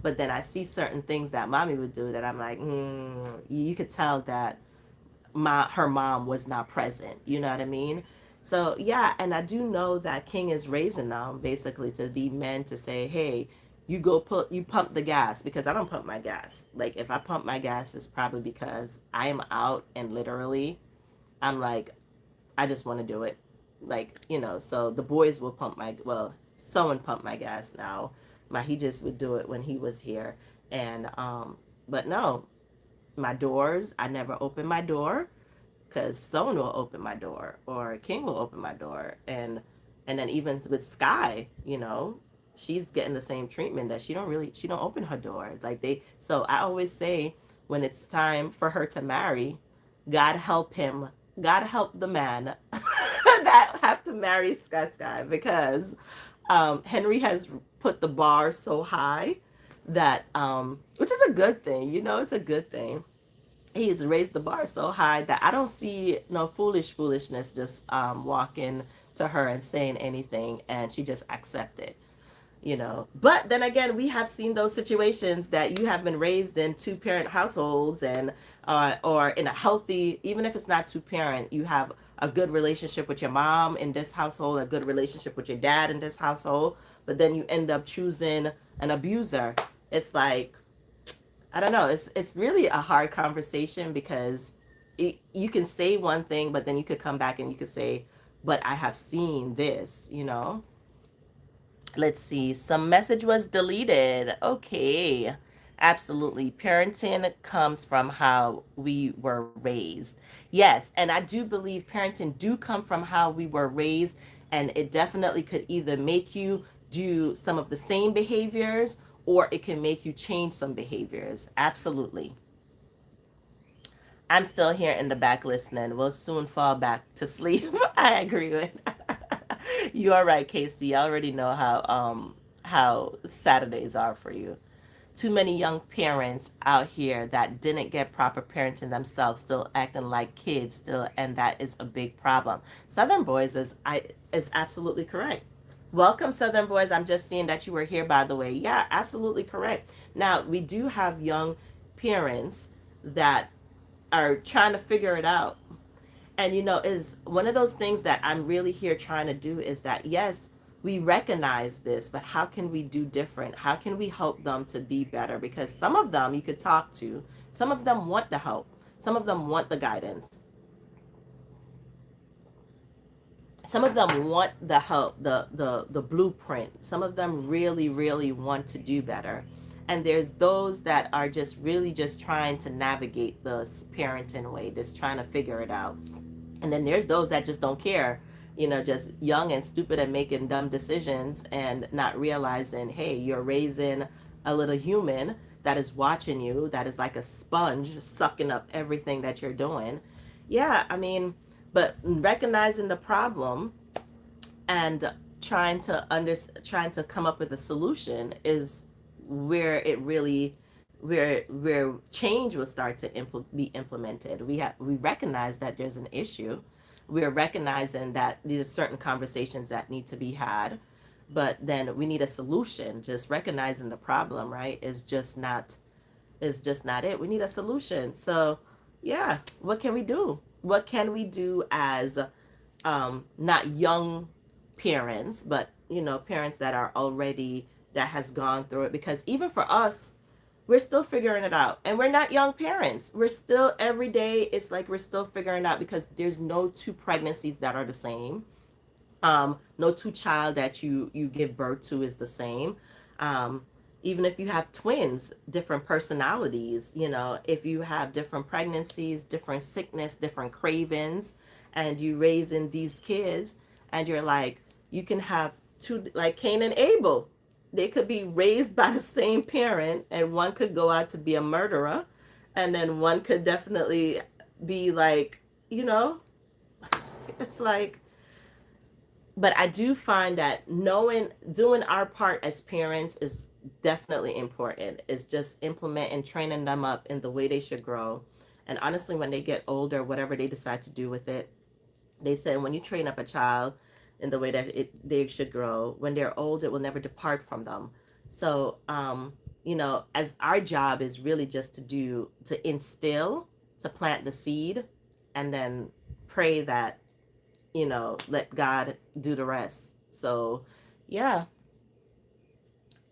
But then I see certain things that mommy would do that I'm like, you could tell that her mom was not present. You know what I mean? So yeah, and I do know that King is raising them basically to be men, to say, hey, you pump the gas, because I don't pump my gas. Like if I pump my gas, it's probably because I am out, and literally I'm like, I just want to do it. Like, so the boys will someone pump my gas now. He just would do it when he was here. And but no, my doors, I never open my door, because someone will open my door, or King will open my door. And then even with Sky, she's getting the same treatment, that she don't open her door. So I always say, when it's time for her to marry, God help him, God help the man that have to marry Sky, because Henry has put the bar so high that which is a good thing. It's a good thing. He's raised the bar so high that I don't see no foolishness just walking to her and saying anything, and she just accept it. But then again, we have seen those situations that you have been raised in two-parent households, and or in a healthy, even if it's not two-parent, you have a good relationship with your mom in this household, a good relationship with your dad in this household, but then you end up choosing an abuser. It's like, I don't know. It's really a hard conversation, because you can say one thing, but then you could come back and you could say, but I have seen this. Let's see. Some message was deleted. Okay. Absolutely. Parenting comes from how we were raised. Yes, and I do believe parenting do come from how we were raised, and it definitely could either make you do some of the same behaviors, or it can make you change some behaviors. Absolutely. I'm still here in the back listening. We'll soon fall back to sleep. I agree with. You are right, Casey. I already know how Saturdays are for you. Too many young parents out here that didn't get proper parenting themselves, still acting like kids still, and that is a big problem. Southern Boys is absolutely correct. Welcome, Southern Boys. I'm just seeing that you were here, by the way. Yeah, absolutely correct. Now, we do have young parents that are trying to figure it out. And is one of those things that I'm really here trying to do, is that, yes, we recognize this, but how can we do different? How can we help them to be better? Because some of them you could talk to, some of them want the help, some of them want the guidance, some of them want the help, the blueprint. Some of them really, really want to do better. And there's those that are just really just trying to navigate the parenting way, just trying to figure it out. And then there's those that just don't care, just young and stupid and making dumb decisions and not realizing, hey, you're raising a little human that is watching you, that is like a sponge sucking up everything that you're doing. Yeah, I mean, but recognizing the problem and trying to come up with a solution is where it really where change will start to be implemented. We recognize that there's an issue. We're recognizing that there's certain conversations that need to be had, but then we need a solution. Just recognizing the problem, right, is just not it. We need a solution. So yeah, what can we do? What can we do as not young parents, but parents that are already, that has gone through it? Because even for us, we're still figuring it out, and we're not young parents. We're still, every day it's like we're still figuring it out, because there's no two pregnancies that are the same. No two child that you give birth to is the same. um, Even if you have twins, different personalities, if you have different pregnancies, different sickness, different cravings, and you raising these kids, and you're like, you can have two, like Cain and Abel. They could be raised by the same parent, and one could go out to be a murderer, and then one could definitely be like, you know, it's like, but I do find that doing our part as parents is definitely important. It's just implementing, training them up in the way they should grow. And honestly, when they get older, whatever they decide to do with it, they said when you train up a child in the way that they should grow, when they're old, it will never depart from them. So, as our job is really just to instill, to plant the seed, and then pray that, let God do the rest. So, yeah,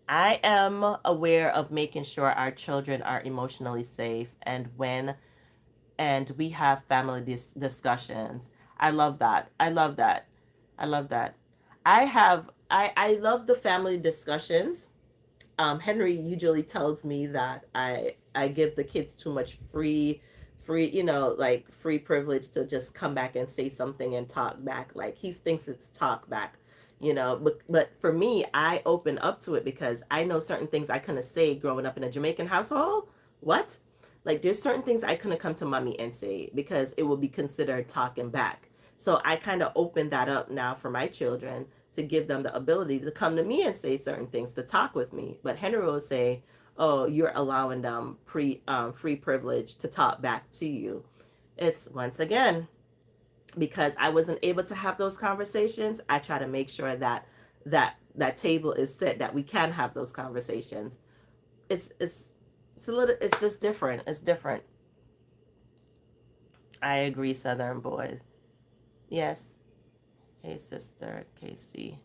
I am aware of making sure our children are emotionally safe, and we have family discussions. I love that. I love that. I love that. I love the family discussions. Henry usually tells me that I give the kids too much free, like free privilege to just come back and say something and talk back. Like he thinks it's talk back, but for me, I open up to it because I know certain things I couldn't say growing up in a Jamaican household. What? Like there's certain things I couldn't come to mommy and say because it will be considered talking back. So I kind of open that up now for my children to give them the ability to come to me and say certain things, to talk with me. But Henry will say, "Oh, you're allowing them free privilege to talk back to you." It's, once again, because I wasn't able to have those conversations. I try to make sure that table is set, that we can have those conversations. It's a little. It's just different. It's different. I agree, Southern boys. Yes. Hey, sister Casey.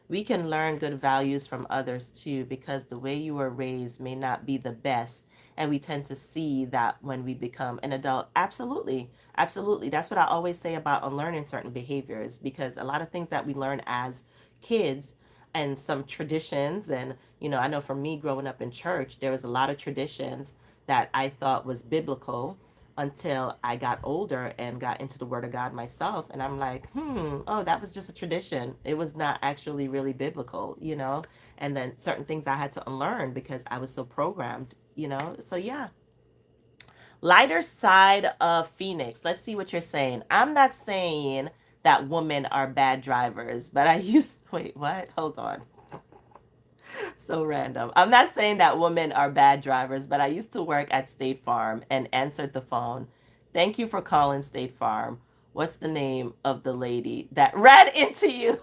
We can learn good values from others too, because the way you were raised may not be the best. And we tend to see that when we become an adult. Absolutely. Absolutely. That's what I always say about unlearning certain behaviors, because a lot of things that we learn as kids and some traditions, and, I know for me growing up in church, there was a lot of traditions that I thought was biblical until I got older and got into the Word of God myself. And I'm like, oh, that was just a tradition. It was not actually really biblical. And then certain things I had to unlearn because I was so programmed. So, yeah. Lighter side of Phoenix. Let's see what you're saying. I'm not saying that women are bad drivers, but wait, what? Hold on. So random. I'm not saying that women are bad drivers, but I used to work at State Farm and answered the phone. Thank you for calling State Farm. What's the name of the lady that ran into you?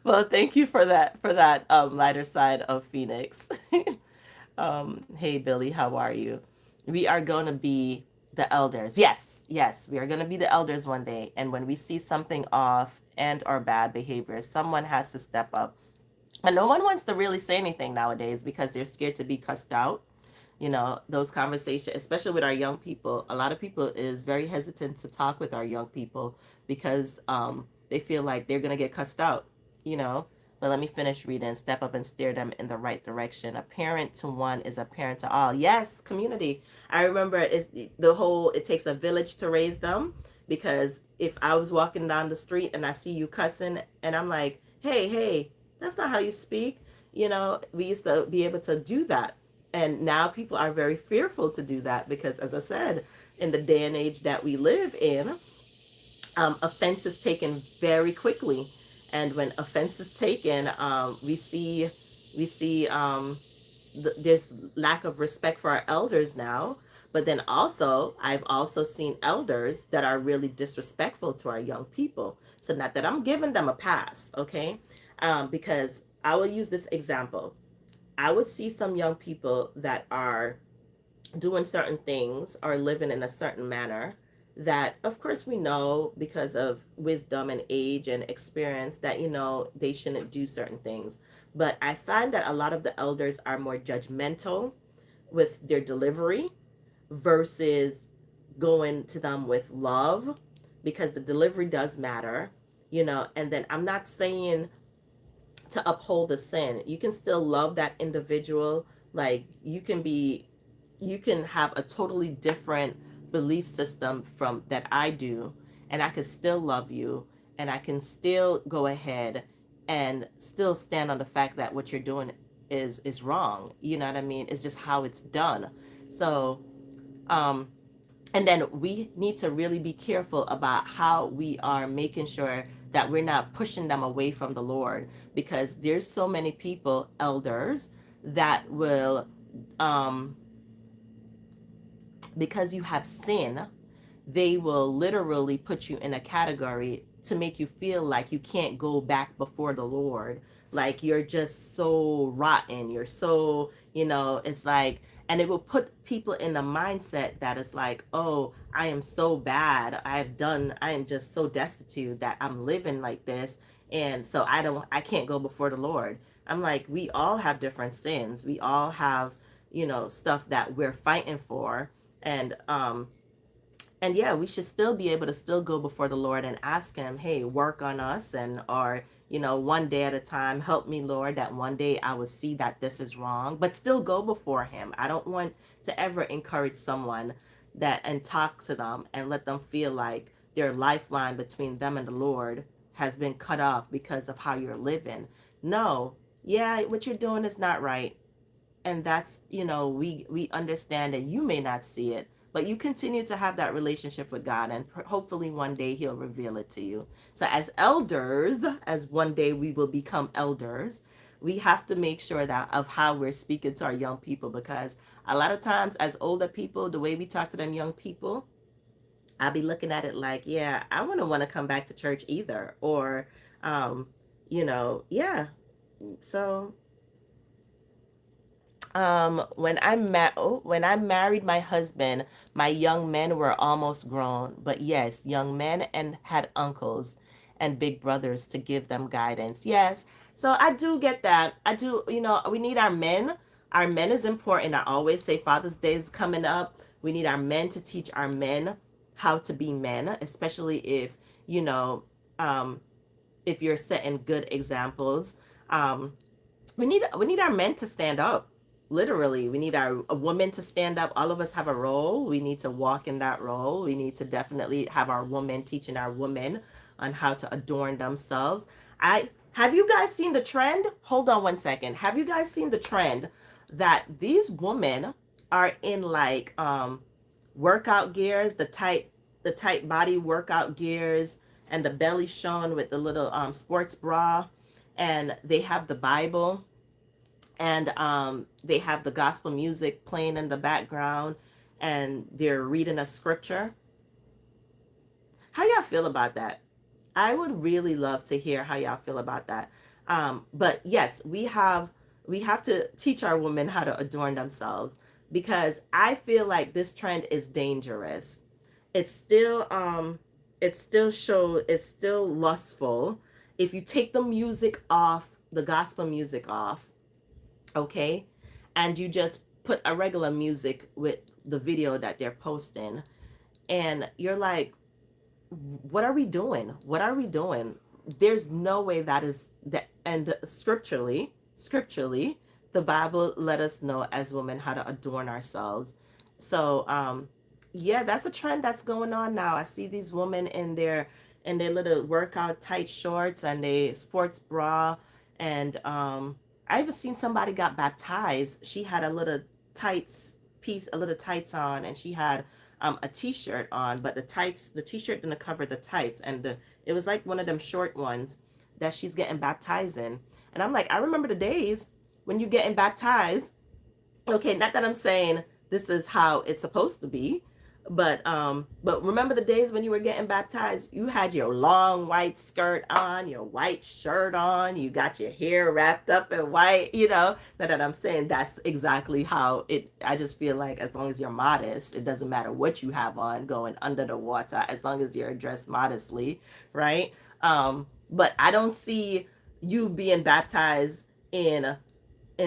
Well, thank you for that lighter side of Phoenix. Hey Billy, how are you? We are going to be The elders. Yes, yes, we are going to be the elders one day. And when we see something off and or bad behavior, someone has to step up. And no one wants to really say anything nowadays because they're scared to be cussed out. You know, those conversations, especially with our young people, a lot of people is very hesitant to talk with our young people because they feel like they're going to get cussed out, you know. But let me finish reading. Step up and steer them in the right direction. A parent to one is a parent to all. Yes, community. I remember it's the whole, it takes a village to raise them, because if I was walking down the street and I see you cussing and I'm like, hey, hey, that's not how you speak. You know, we used to be able to do that. And now people are very fearful to do that because, as I said, in the day and age that we live in, offense is taken very quickly. And when offense is taken, we see there's lack of respect for our elders now. But then also, I've also seen elders that are really disrespectful to our young people. So not that I'm giving them a pass, okay? Because I will use this example. I would see some young people that are doing certain things or living in a certain manner that, of course, we know because of wisdom and age and experience that, you know, they shouldn't do certain things. But I find that a lot of the elders are more judgmental with their delivery versus going to them with love, because the delivery does matter, you know. And then I'm not saying to uphold the sin. You can still love that individual. Like you can have a totally different belief system from that I do, and I can still love you, and I can still go ahead and still stand on the fact that what you're doing is wrong. You know what I mean? It's just how it's done. So, um and then we need to really be careful about how we are making sure that we're not pushing them away from the Lord, because there's so many people, elders, that will um because you have sin, they will literally put you in a category to make you feel like you can't go back before the Lord. Like you're just so rotten. You're so, you know, it's like, and it will put people in a mindset that is like, oh, I am so bad. I am just so destitute that I'm living like this. And so I can't go before the Lord. I'm like, we all have different sins. We all have, you know, stuff that we're fighting for. And yeah, we should still be able to still go before the Lord and ask him, hey, work on us, and or, you know, one day at a time, help me, Lord, that one day I will see that this is wrong, but still go before him. I don't want to ever encourage someone that and talk to them and let them feel like their lifeline between them and the Lord has been cut off because of how you're living. No, yeah, what you're doing is not right, and that's, you know, we understand that you may not see it, but you continue to have that relationship with God, and hopefully one day he'll reveal it to you. So as elders, as one day we will become elders, we have to make sure that of how we're speaking to our young people, because a lot of times as older people, the way we talk to them young people, I'll be looking at it like, yeah, I wouldn't want to come back to church either, or um you know, yeah. So when I married my husband, my young men were almost grown. But yes, young men, and had uncles and big brothers to give them guidance. Yes. So I do get that. I do, you know, we need our men. Our men is important. I always say Father's Day is coming up. We need our men to teach our men how to be men, especially if, you know, um, if you're setting good examples. Um, we need our men to stand up. Literally, we need our a woman to stand up. All of us have a role. We need to walk in that role. We need to definitely have our women teaching our women on how to adorn themselves. I Have you guys seen the trend? Hold on one second. Have you guys seen the trend that these women are in like workout gears, the tight body workout gears, and the belly showing with the little sports bra, and they have the Bible, and they have the gospel music playing in the background, and they're reading a scripture. How y'all feel about that? I would really love to hear how y'all feel about that. But yes, we have to teach our women how to adorn themselves, because I feel like this trend is dangerous. It's still it's still lustful. If you take the music off, the gospel music off, okay, and you just put a regular music with the video that they're posting, and you're like, what are we doing? What are we doing? There's no way that is that. And scripturally, the Bible let us know as women how to adorn ourselves. So yeah, that's a trend that's going on now. I see these women in their little workout tight shorts and a sports bra, and I even seen somebody got baptized. She had a little tights piece, a little tights on, and she had a t-shirt on, but the t-shirt didn't cover the tights, and it was like one of them short ones that she's getting baptized in. And I'm like, I remember the days when you getting baptized. Okay, not that I'm saying this is how it's supposed to be, but remember the days when you were getting baptized, you had your long white skirt on, your white shirt on, you got your hair wrapped up in white, you know. Not that I'm saying that's exactly how it. I just feel like as long as you're modest, it doesn't matter what you have on going under the water, as long as you're dressed modestly, right? But I don't see you being baptized in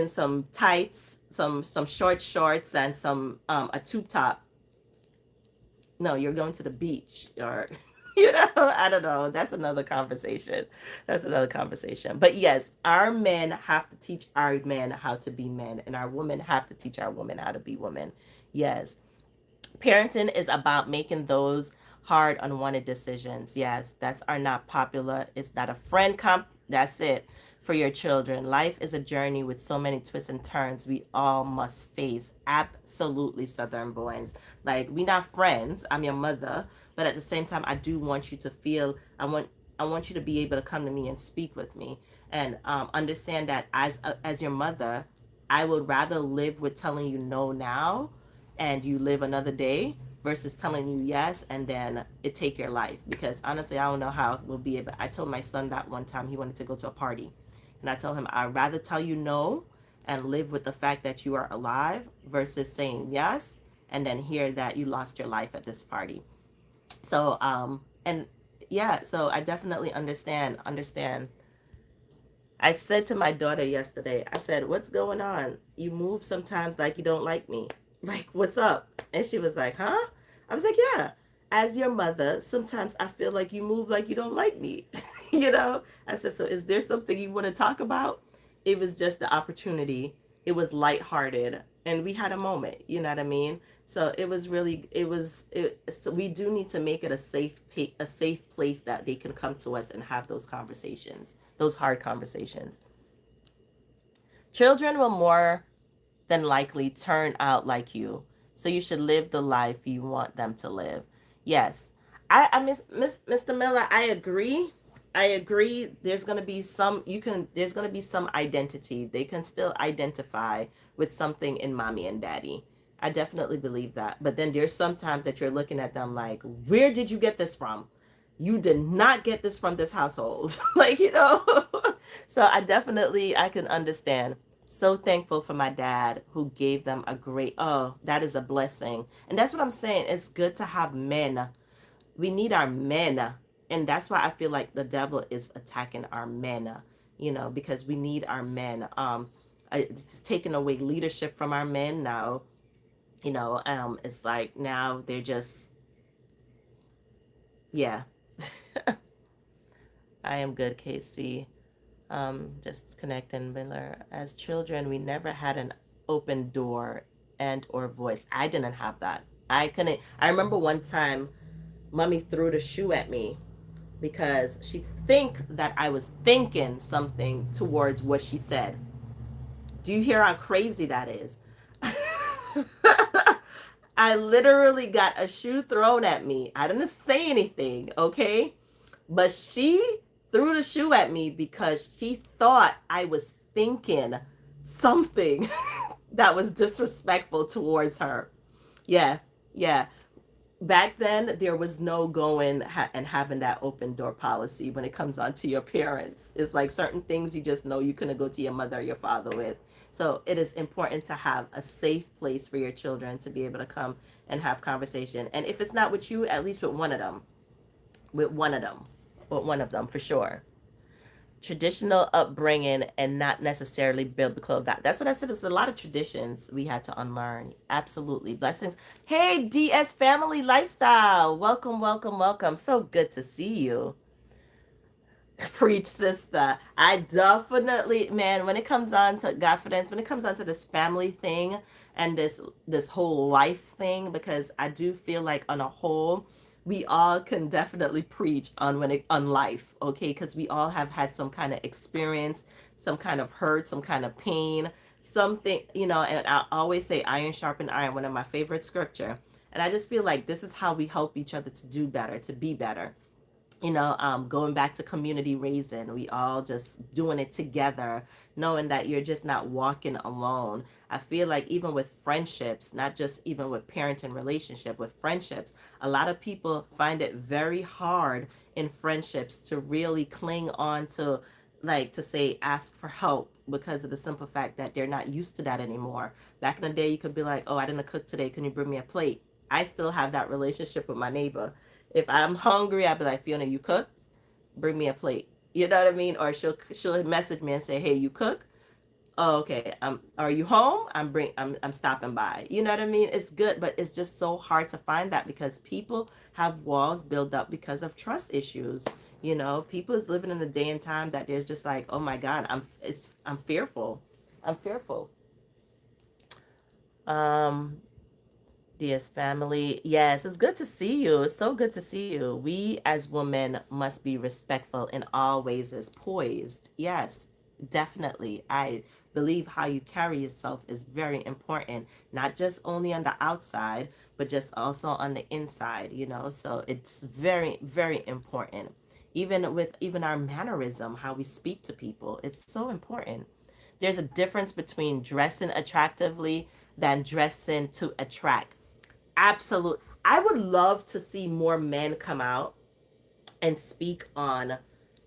some tights, some short shorts, and some a tube top. No, you're going to the beach, or you know, I don't know. That's another conversation. That's another conversation. But yes, our men have to teach our men how to be men, and our women have to teach our women how to be women. Yes, parenting is about making those hard, unwanted decisions. Yes, that's are not popular. It's not a friend comp. That's it for your children. Life is a journey with so many twists and turns we all must face. Absolutely, Southern boys. Like, we not friends. I'm your mother, but at the same time, I do want you to feel. I want you to be able to come to me and speak with me, and understand that as your mother, I would rather live with telling you no now and you live another day versus telling you yes and then it take your life. Because honestly, I don't know how it will be. But I told my son that one time he wanted to go to a party, and I told him I'd rather tell you no and live with the fact that you are alive versus saying yes and then hear that you lost your life at this party. So and yeah, so I definitely understand. I said to my daughter yesterday, I said, what's going on? You move sometimes like you don't like me. Like, what's up? And she was like, huh? I was like, yeah. As your mother, sometimes I feel like you move like you don't like me. You know? I said, so is there something you want to talk about? It was just the opportunity. It was lighthearted. And we had a moment, you know what I mean? So it was really, so we do need to make it a safe place that they can come to us and have those conversations, those hard conversations. Children will more than likely turn out like you. So you should live the life you want them to live. Yes. I miss Mr. Miller, I agree. I agree. There's gonna be some there's gonna be some identity. They can still identify with something in mommy and daddy. I definitely believe that. But then there's sometimes that you're looking at them like, where did you get this from? You did not get this from this household. Like, you know. So I can understand. So thankful for my dad who gave them a great, oh, that is a blessing. And that's what I'm saying. It's good to have men. We need our men. And that's why I feel like the devil is attacking our men, you know, because we need our men. It's taking away leadership from our men now. You know, it's like now they're just, yeah. I am good, Casey. Just connecting, Miller. As children, we never had an open door and or voice. I didn't have that. I couldn't. I remember one time mommy threw the shoe at me because she think that I was thinking something towards what she said. Do you hear how crazy that is? I literally got a shoe thrown at me. I didn't say anything, okay? But she threw the shoe at me because she thought I was thinking something that was disrespectful towards her. Yeah, yeah. Back then, there was no going and having that open door policy when it comes on to your parents. It's like certain things you just know you couldn't go to your mother or your father with. So it is important to have a safe place for your children to be able to come and have conversation. And if it's not with you, at least with one of them. With one of them. With one of them for sure. Traditional upbringing and not necessarily biblical. That's what I said. There's a lot of traditions we had to unlearn. Absolutely. Blessings. Hey, DS Family Lifestyle. Welcome, welcome, welcome. So good to see you. Preach, sister. I definitely, man, when it comes on to confidence, when it comes on to this family thing and this whole life thing, because I do feel like on a whole, we all can definitely preach on on life, okay? Because we all have had some kind of experience, some kind of hurt, some kind of pain, something, and I always say iron sharpen iron, one of my favorite scripture. And I just feel like this is how we help each other to do better, to be better. Going back to community raising, we all just doing it together, knowing that you're just not walking alone. I feel like even with friendships, not just even with parenting relationship, with friendships, a lot of people find it very hard in friendships to really cling on to, like, to say ask for help, because of the simple fact that they're not used to that anymore. Back in the day, you could be like, oh, I didn't cook today, can you bring me a plate? I still have that relationship with my neighbor. If I'm hungry, I'll be like, Fiona, you cook? Bring me a plate. You know what I mean? Or she'll message me and say, hey, you cook? Oh, okay. Are you home? I'm stopping by. You know what I mean? It's good, but it's just so hard to find that because people have walls built up because of trust issues. People is living in a day and time that there's just like, oh my God, I'm fearful. I'm fearful. Um, DS family. Yes, it's good to see you. It's so good to see you. We as women must be respectful in all ways as poised. Yes, definitely. I believe how you carry yourself is very important, not just only on the outside, but just also on the inside, So it's very, very important. Even our mannerism, how we speak to people, it's so important. There's a difference between dressing attractively than dressing to attract. Absolute. I would love to see more men come out and speak on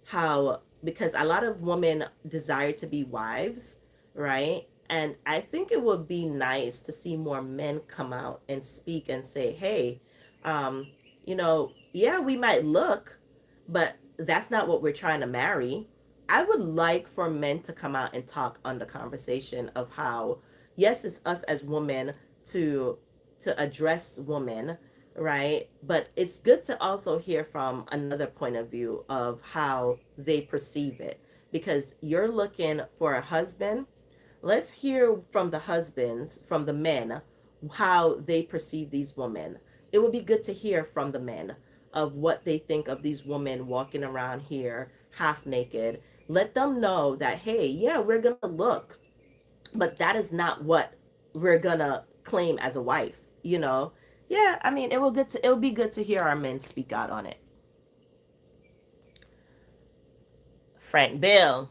how, because a lot of women desire to be wives, right? And I think it would be nice to see more men come out and speak and say, hey, yeah, we might look, but that's not what we're trying to marry. I would like for men to come out and talk on the conversation of how, yes, it's us as women to address women, right? But it's good to also hear from another point of view of how they perceive it. Because you're looking for a husband, let's hear from the husbands, from the men, how they perceive these women. It would be good to hear from the men of what they think of these women walking around here half naked. Let them know that, hey, yeah, we're going to look, but that is not what we're going to claim as a wife, Yeah, I mean, it will be good to hear our men speak out on it. Frank Bill.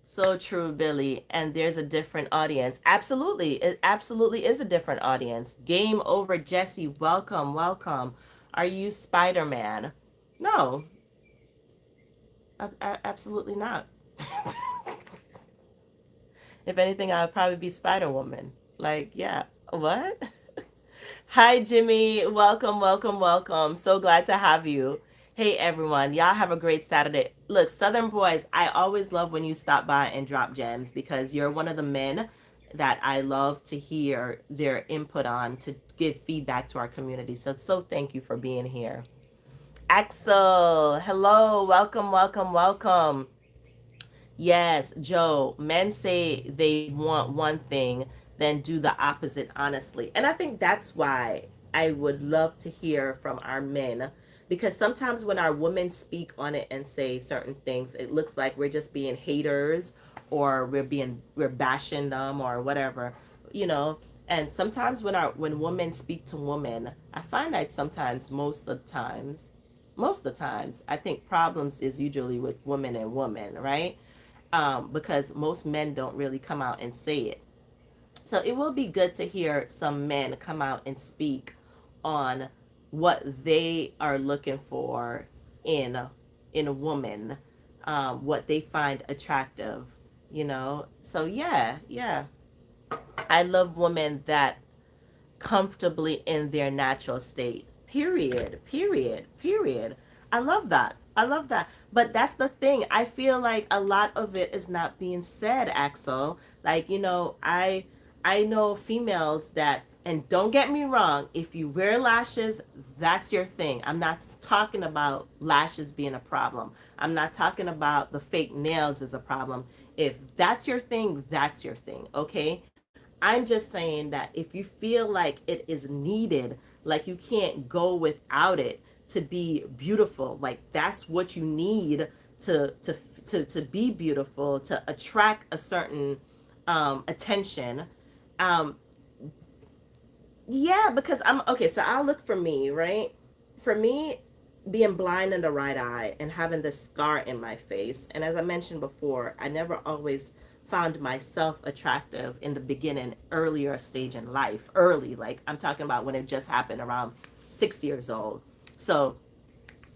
So true, Billy. And there's a different audience. Absolutely. It absolutely is a different audience. Game over, Jesse. Welcome, welcome. Are you Spider Man? No, absolutely not. If anything, I would probably be Spider Woman. Like, yeah. What? Hi, Jimmy. Welcome, welcome, welcome. So glad to have you. Hey, everyone. Y'all have a great Saturday. Look, Southern Boys, I always love when you stop by and drop gems because you're one of the men that I love to hear their input on to give feedback to our community. So thank you for being here. Axel, hello. Welcome, welcome, welcome. Yes, Joe, men say they want one thing, then do the opposite, honestly. And I think that's why I would love to hear from our men. Because sometimes when our women speak on it and say certain things, it looks like we're just being haters or we're bashing them or whatever, you know. And sometimes when women speak to women, I find that sometimes most of the times, I think problems is usually with women and women, right? Because most men don't really come out and say it. So it will be good to hear some men come out and speak on what they are looking for in a woman, what they find attractive, So yeah, yeah. I love women that comfortably in their natural state. Period. Period. Period. I love that. I love that. But that's the thing. I feel like a lot of it is not being said, Axel. Like, I know females that, and don't get me wrong, if you wear lashes, that's your thing. I'm not talking about lashes being a problem. I'm not talking about the fake nails as a problem. If that's your thing, that's your thing, okay? I'm just saying that if you feel like it is needed, like you can't go without it to be beautiful, like that's what you need to be beautiful, to attract a certain attention. Um, yeah, because I'm okay. So I'll look for me, right? For me, being blind in the right eye and having this scar in my face. And as I mentioned before, I never always found myself attractive in the beginning, earlier stage in life. Early, like I'm talking about when it just happened around 6 years old. So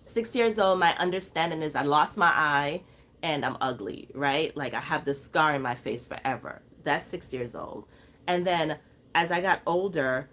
6 years old, my understanding is I lost my eye and I'm ugly, right? Like I have this scar in my face forever. That's 6 years old. And then as I got older,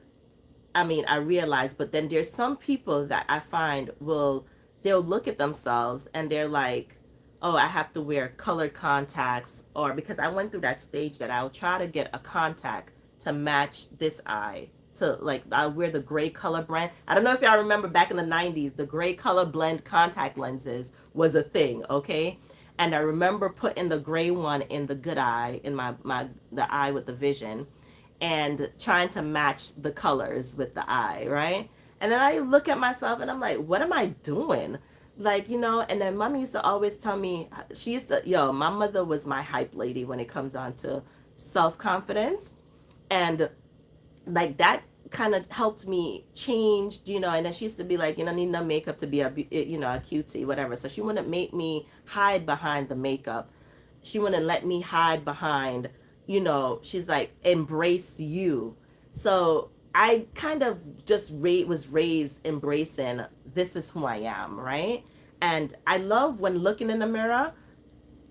I mean, I realize, but then there's some people that I find they'll look at themselves and they're like, oh, I have to wear colored contacts, or because I went through that stage that I'll try to get a contact to match this eye. To like, I'll wear the gray color blend. I don't know if y'all remember back in the 90s, the gray color blend contact lenses was a thing, okay? And I remember putting the gray one in the good eye, in the eye with the vision, and trying to match the colors with the eye, right? And then I look at myself and I'm like, what am I doing? Like, and then mommy used to always tell me, she used to, my mother was my hype lady when it comes on to self confidence. And like that kind of helped me change, and then she used to be like, need no makeup to be a cutie, whatever. So she wouldn't make me hide behind the makeup. She wouldn't let me hide behind, she's like, embrace you. So I kind of just was raised embracing, this is who I am, right? And I love when looking in the mirror,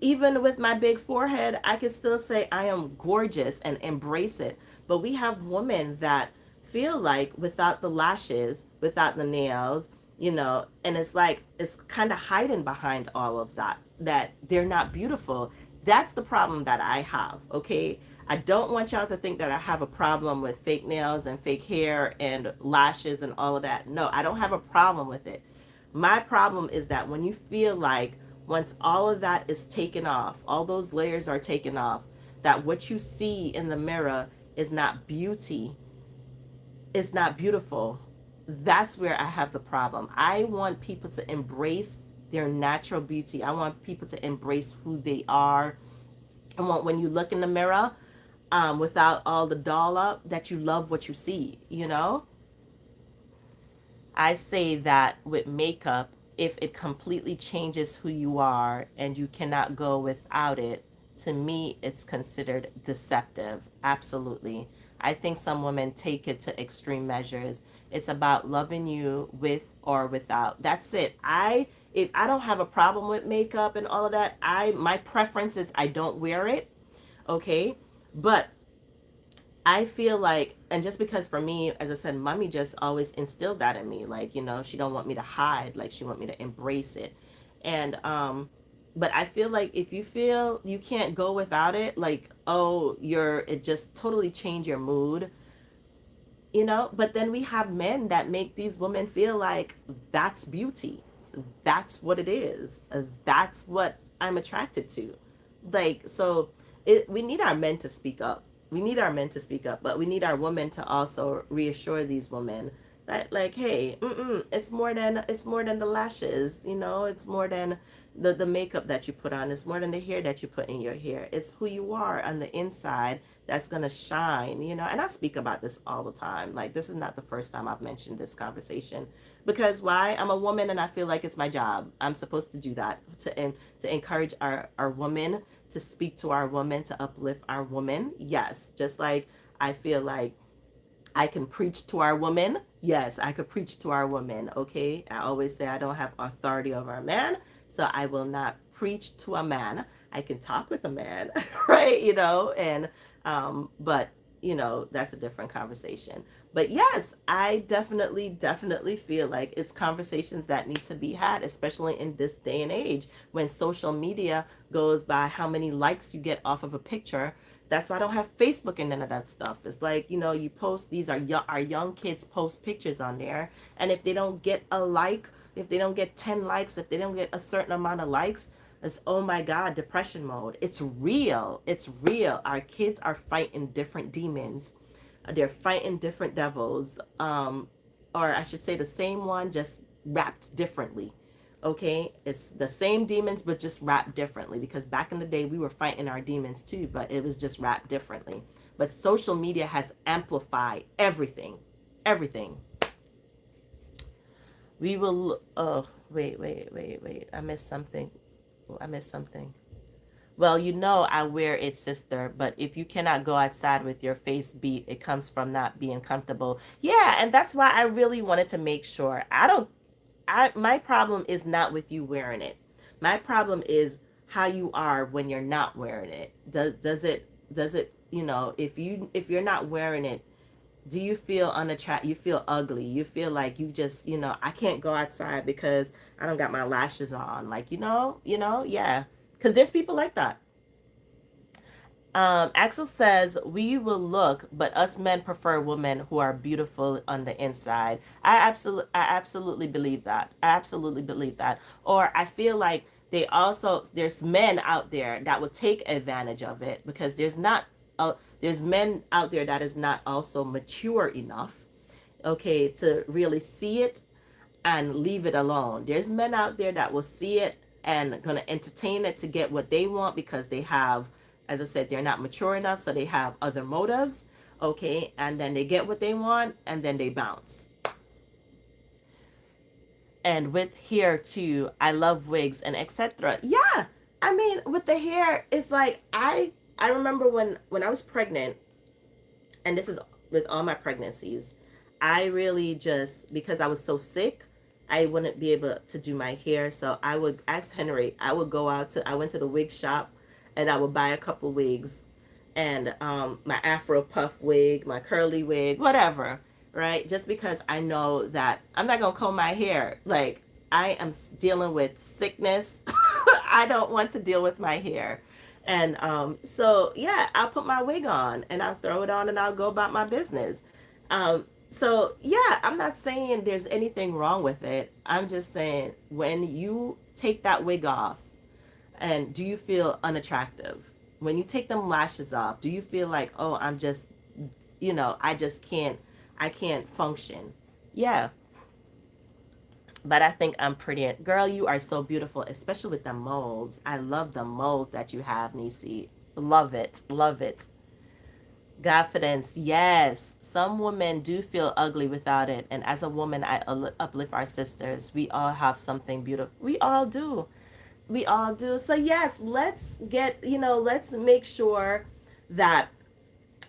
even with my big forehead, I can still say I am gorgeous and embrace it. But we have women that feel like without the lashes, without the nails, and it's like it's kind of hiding behind all of that, that they're not beautiful. That's the problem that I have, okay? I don't want y'all to think that I have a problem with fake nails and fake hair and lashes and all of that. No, I don't have a problem with it. My problem is that when you feel like once all of that is taken off, all those layers are taken off, that what you see in the mirror is not beauty, it's not beautiful. That's where I have the problem. I want people to embrace their natural beauty. I want people to embrace who they are. I want when you look in the mirror, without all the doll up, that you love what you see. I say that with makeup, if it completely changes who you are and you cannot go without it, to me, it's considered deceptive. Absolutely. I think some women take it to extreme measures. It's about loving you with or without. That's it. If I don't have a problem with makeup and all of that, my preference is I don't wear it. Okay? But I feel like, and just because for me, as I said, mommy just always instilled that in me. Like, she don't want me to hide, like she want me to embrace it. And but I feel like if you feel you can't go without it, like, oh, it just totally change your mood. But then we have men that make these women feel like that's beauty. That's what it is. That's what I'm attracted to. Like, so we need our men to speak up. We need our men to speak up, but we need our women to also reassure these women that, like, hey, it's more than the lashes. It's more than the makeup that you put on. It's more than the hair that you put in your hair. It's who you are on the inside that's gonna shine. And I speak about this all the time. Like, this is not the first time I've mentioned this conversation, because why? I'm a woman and I feel like it's my job. I'm supposed to do that, to encourage our women, to speak to our women, to uplift our women. Yes, just like I feel like I can preach to our women. Yes, I could preach to our women. Okay. I always say I don't have authority over a man, so I will not preach to a man. I can talk with a man, right? And but that's a different conversation. But yes, I definitely feel like it's conversations that need to be had, especially in this day and age when social media goes by how many likes you get off of a picture. That's why I don't have Facebook and none of that stuff. It's like, you post, these are our young kids post pictures on there. And if they don't get a like, if they don't get 10 likes, if they don't get a certain amount of likes, it's, oh my God, depression mode. It's real. It's real. Our kids are fighting different demons. They're fighting different devils. Or I should say the same one, just wrapped differently. Okay, it's the same demons but just wrapped differently, because back in the day we were fighting our demons too, but it was just wrapped differently. But social media has amplified everything. We will, oh, wait, I missed something. Well, I wear it, sister, but if you cannot go outside with your face beat, it comes from not being comfortable. Yeah, and that's why I really wanted to make sure. My problem is not with you wearing it. My problem is how you are when you're not wearing it. Does it, if you're not wearing it, do you feel unattractive? You feel ugly? You feel like you just, I can't go outside because I don't got my lashes on. Like, yeah. Because there's people like that. Axel says, we will look, but us men prefer women who are beautiful on the inside. I absolutely believe that. I absolutely believe that. Or I feel like there's men out there that will take advantage of it, because there's men out there that is not also mature enough, okay, to really see it and leave it alone. There's men out there that will see it and gonna entertain it to get what they want, because they have, as I said, they're not mature enough, so they have other motives, okay, and then they get what they want and then they bounce. And with hair too, I love wigs and etc. Yeah, I mean, with the hair, it's like I remember when I was pregnant, and this is with all my pregnancies, I really just, because I was so sick, I wouldn't be able to do my hair. So I would ask Henry, I went to the wig shop and I would buy a couple wigs, and my Afro puff wig, my curly wig, whatever, right? Just because I know that I'm not going to comb my hair. Like, I am dealing with sickness. I don't want to deal with my hair. And so, yeah, I'll put my wig on and I'll throw it on and I'll go about my business. So, yeah, I'm not saying there's anything wrong with it. I'm just saying, when you take that wig off, and do you feel unattractive? When you take them lashes off, do you feel like, oh, I'm just, I can't function? Yeah. But I think I'm pretty. Girl, you are so beautiful, especially with the moles. I love the moles that you have, Nisi. Love it. Love it. Confidence, yes. Some women do feel ugly without it. And as a woman, I uplift our sisters. We all have something beautiful. We all do. We all do. So, yes, let's make sure that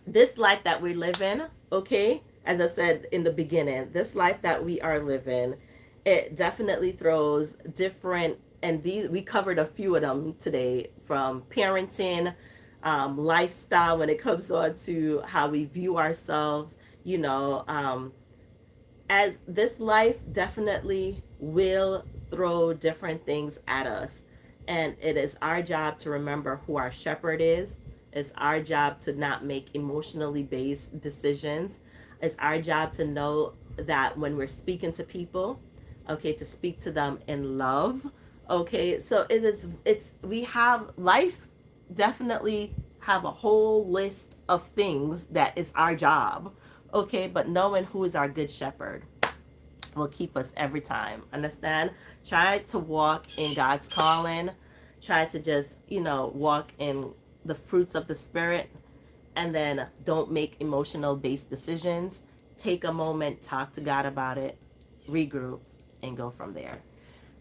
this life that we live in, okay, as I said in the beginning, this life that we are living, it definitely throws different, and these, we covered a few of them today, from parenting, lifestyle, when it comes on to how we view ourselves, as this life definitely will throw different things at us. And it is our job to remember who our shepherd is. It's our job to not make emotionally based decisions. It's our job to know that when we're speaking to people, okay, to speak to them in love. Okay, so we have life, definitely have a whole list of things that is our job. Okay, but knowing who is our good shepherd will keep us every time. Understand? Try to walk in God's calling. Try to just, walk in the fruits of the Spirit. And then don't make emotional based decisions. Take a moment, talk to God about it, regroup, and go from there.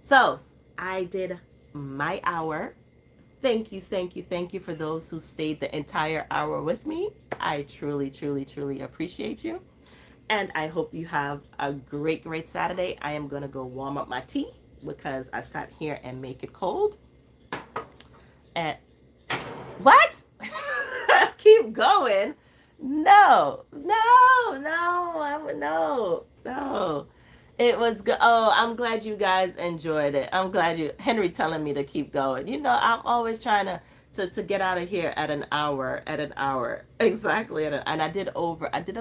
So I did my hour. Thank you for those who stayed the entire hour with me. I truly appreciate you. And I hope you have a great Saturday. I am going to go warm up my tea because I sat here and make it cold. And what? Keep going. No, no, no, no. It was good. Oh, I'm glad you guys enjoyed it. I'm glad you, Henry telling me to keep going. You know, I'm always trying to get out of here at an hour. Exactly. And I did a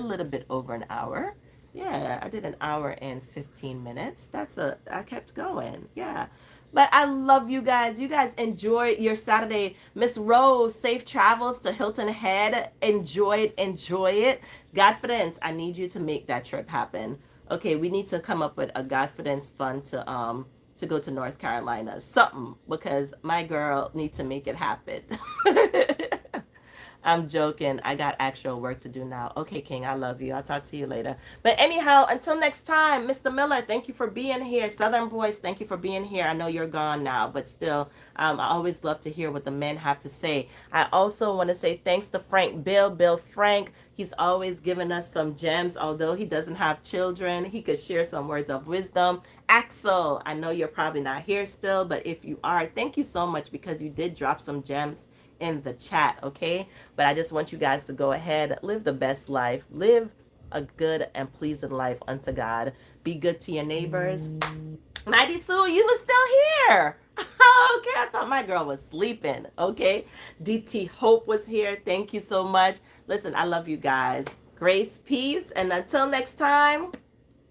little bit over an hour. Yeah, I did an hour and 15 minutes. I kept going. Yeah. But I love you guys. You guys enjoy your Saturday. Miss Rose, safe travels to Hilton Head. Enjoy it. Enjoy it. Godfidence, I need you to make that trip happen. Okay, we need to come up with a Godfidence fund to go to North Carolina. Something because my girl needs to make it happen. I'm joking. I got actual work to do now. Okay, King, I love you. I'll talk to you later. But anyhow, until next time, Mr. Miller, thank you for being here. Southern Boys, thank you for being here. I know you're gone now, but still, I always love to hear what the men have to say. I also want to say thanks to Bill Frank. He's always giving us some gems. Although he doesn't have children, he could share some words of wisdom. Axel, I know you're probably not here still, but if you are, thank you so much because you did drop some gems in the chat, okay? But I just want you guys to go ahead, live the best life, live a good and pleasing life unto God. Be good to your neighbors. Mighty Sue, you was still here. Okay, I thought my girl was sleeping. Okay, DT Hope was here. Thank you so much. Listen, I love you guys. Grace, peace, and until next time,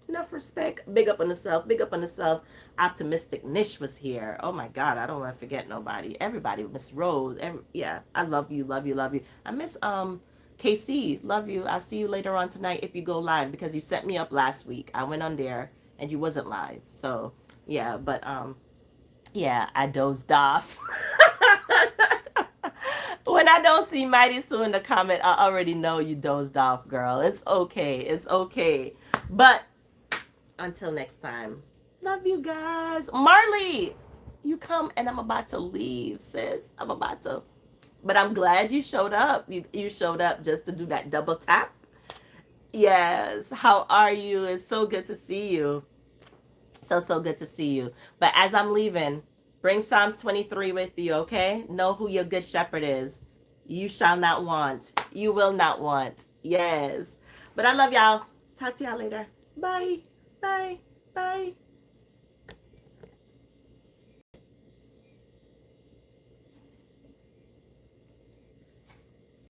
enough respect. Big up on yourself. Big up on yourself. Optimistic Niche was here. Oh my God, I don't want to forget nobody. Everybody, Miss Rose. Yeah, I love you, love you, love you. I miss KC. Love you. I'll see you later on tonight if you go live because you set me up last week. I went on there and you wasn't live. So yeah, but yeah, I dozed off. When I don't see Mighty Sue in the comment, I already know you dozed off, girl. It's okay. It's okay. But until next time, love you guys. Marley, you come and I'm about to leave, sis. I'm about to. But I'm glad you showed up. You showed up just to do that double tap. Yes. How are you? It's so good to see you. So good to see you. But as I'm leaving, bring Psalms 23 with you, okay? Know who your good shepherd is. You shall not want. You will not want. Yes. But I love y'all. Talk to y'all later. Bye. Bye. Bye.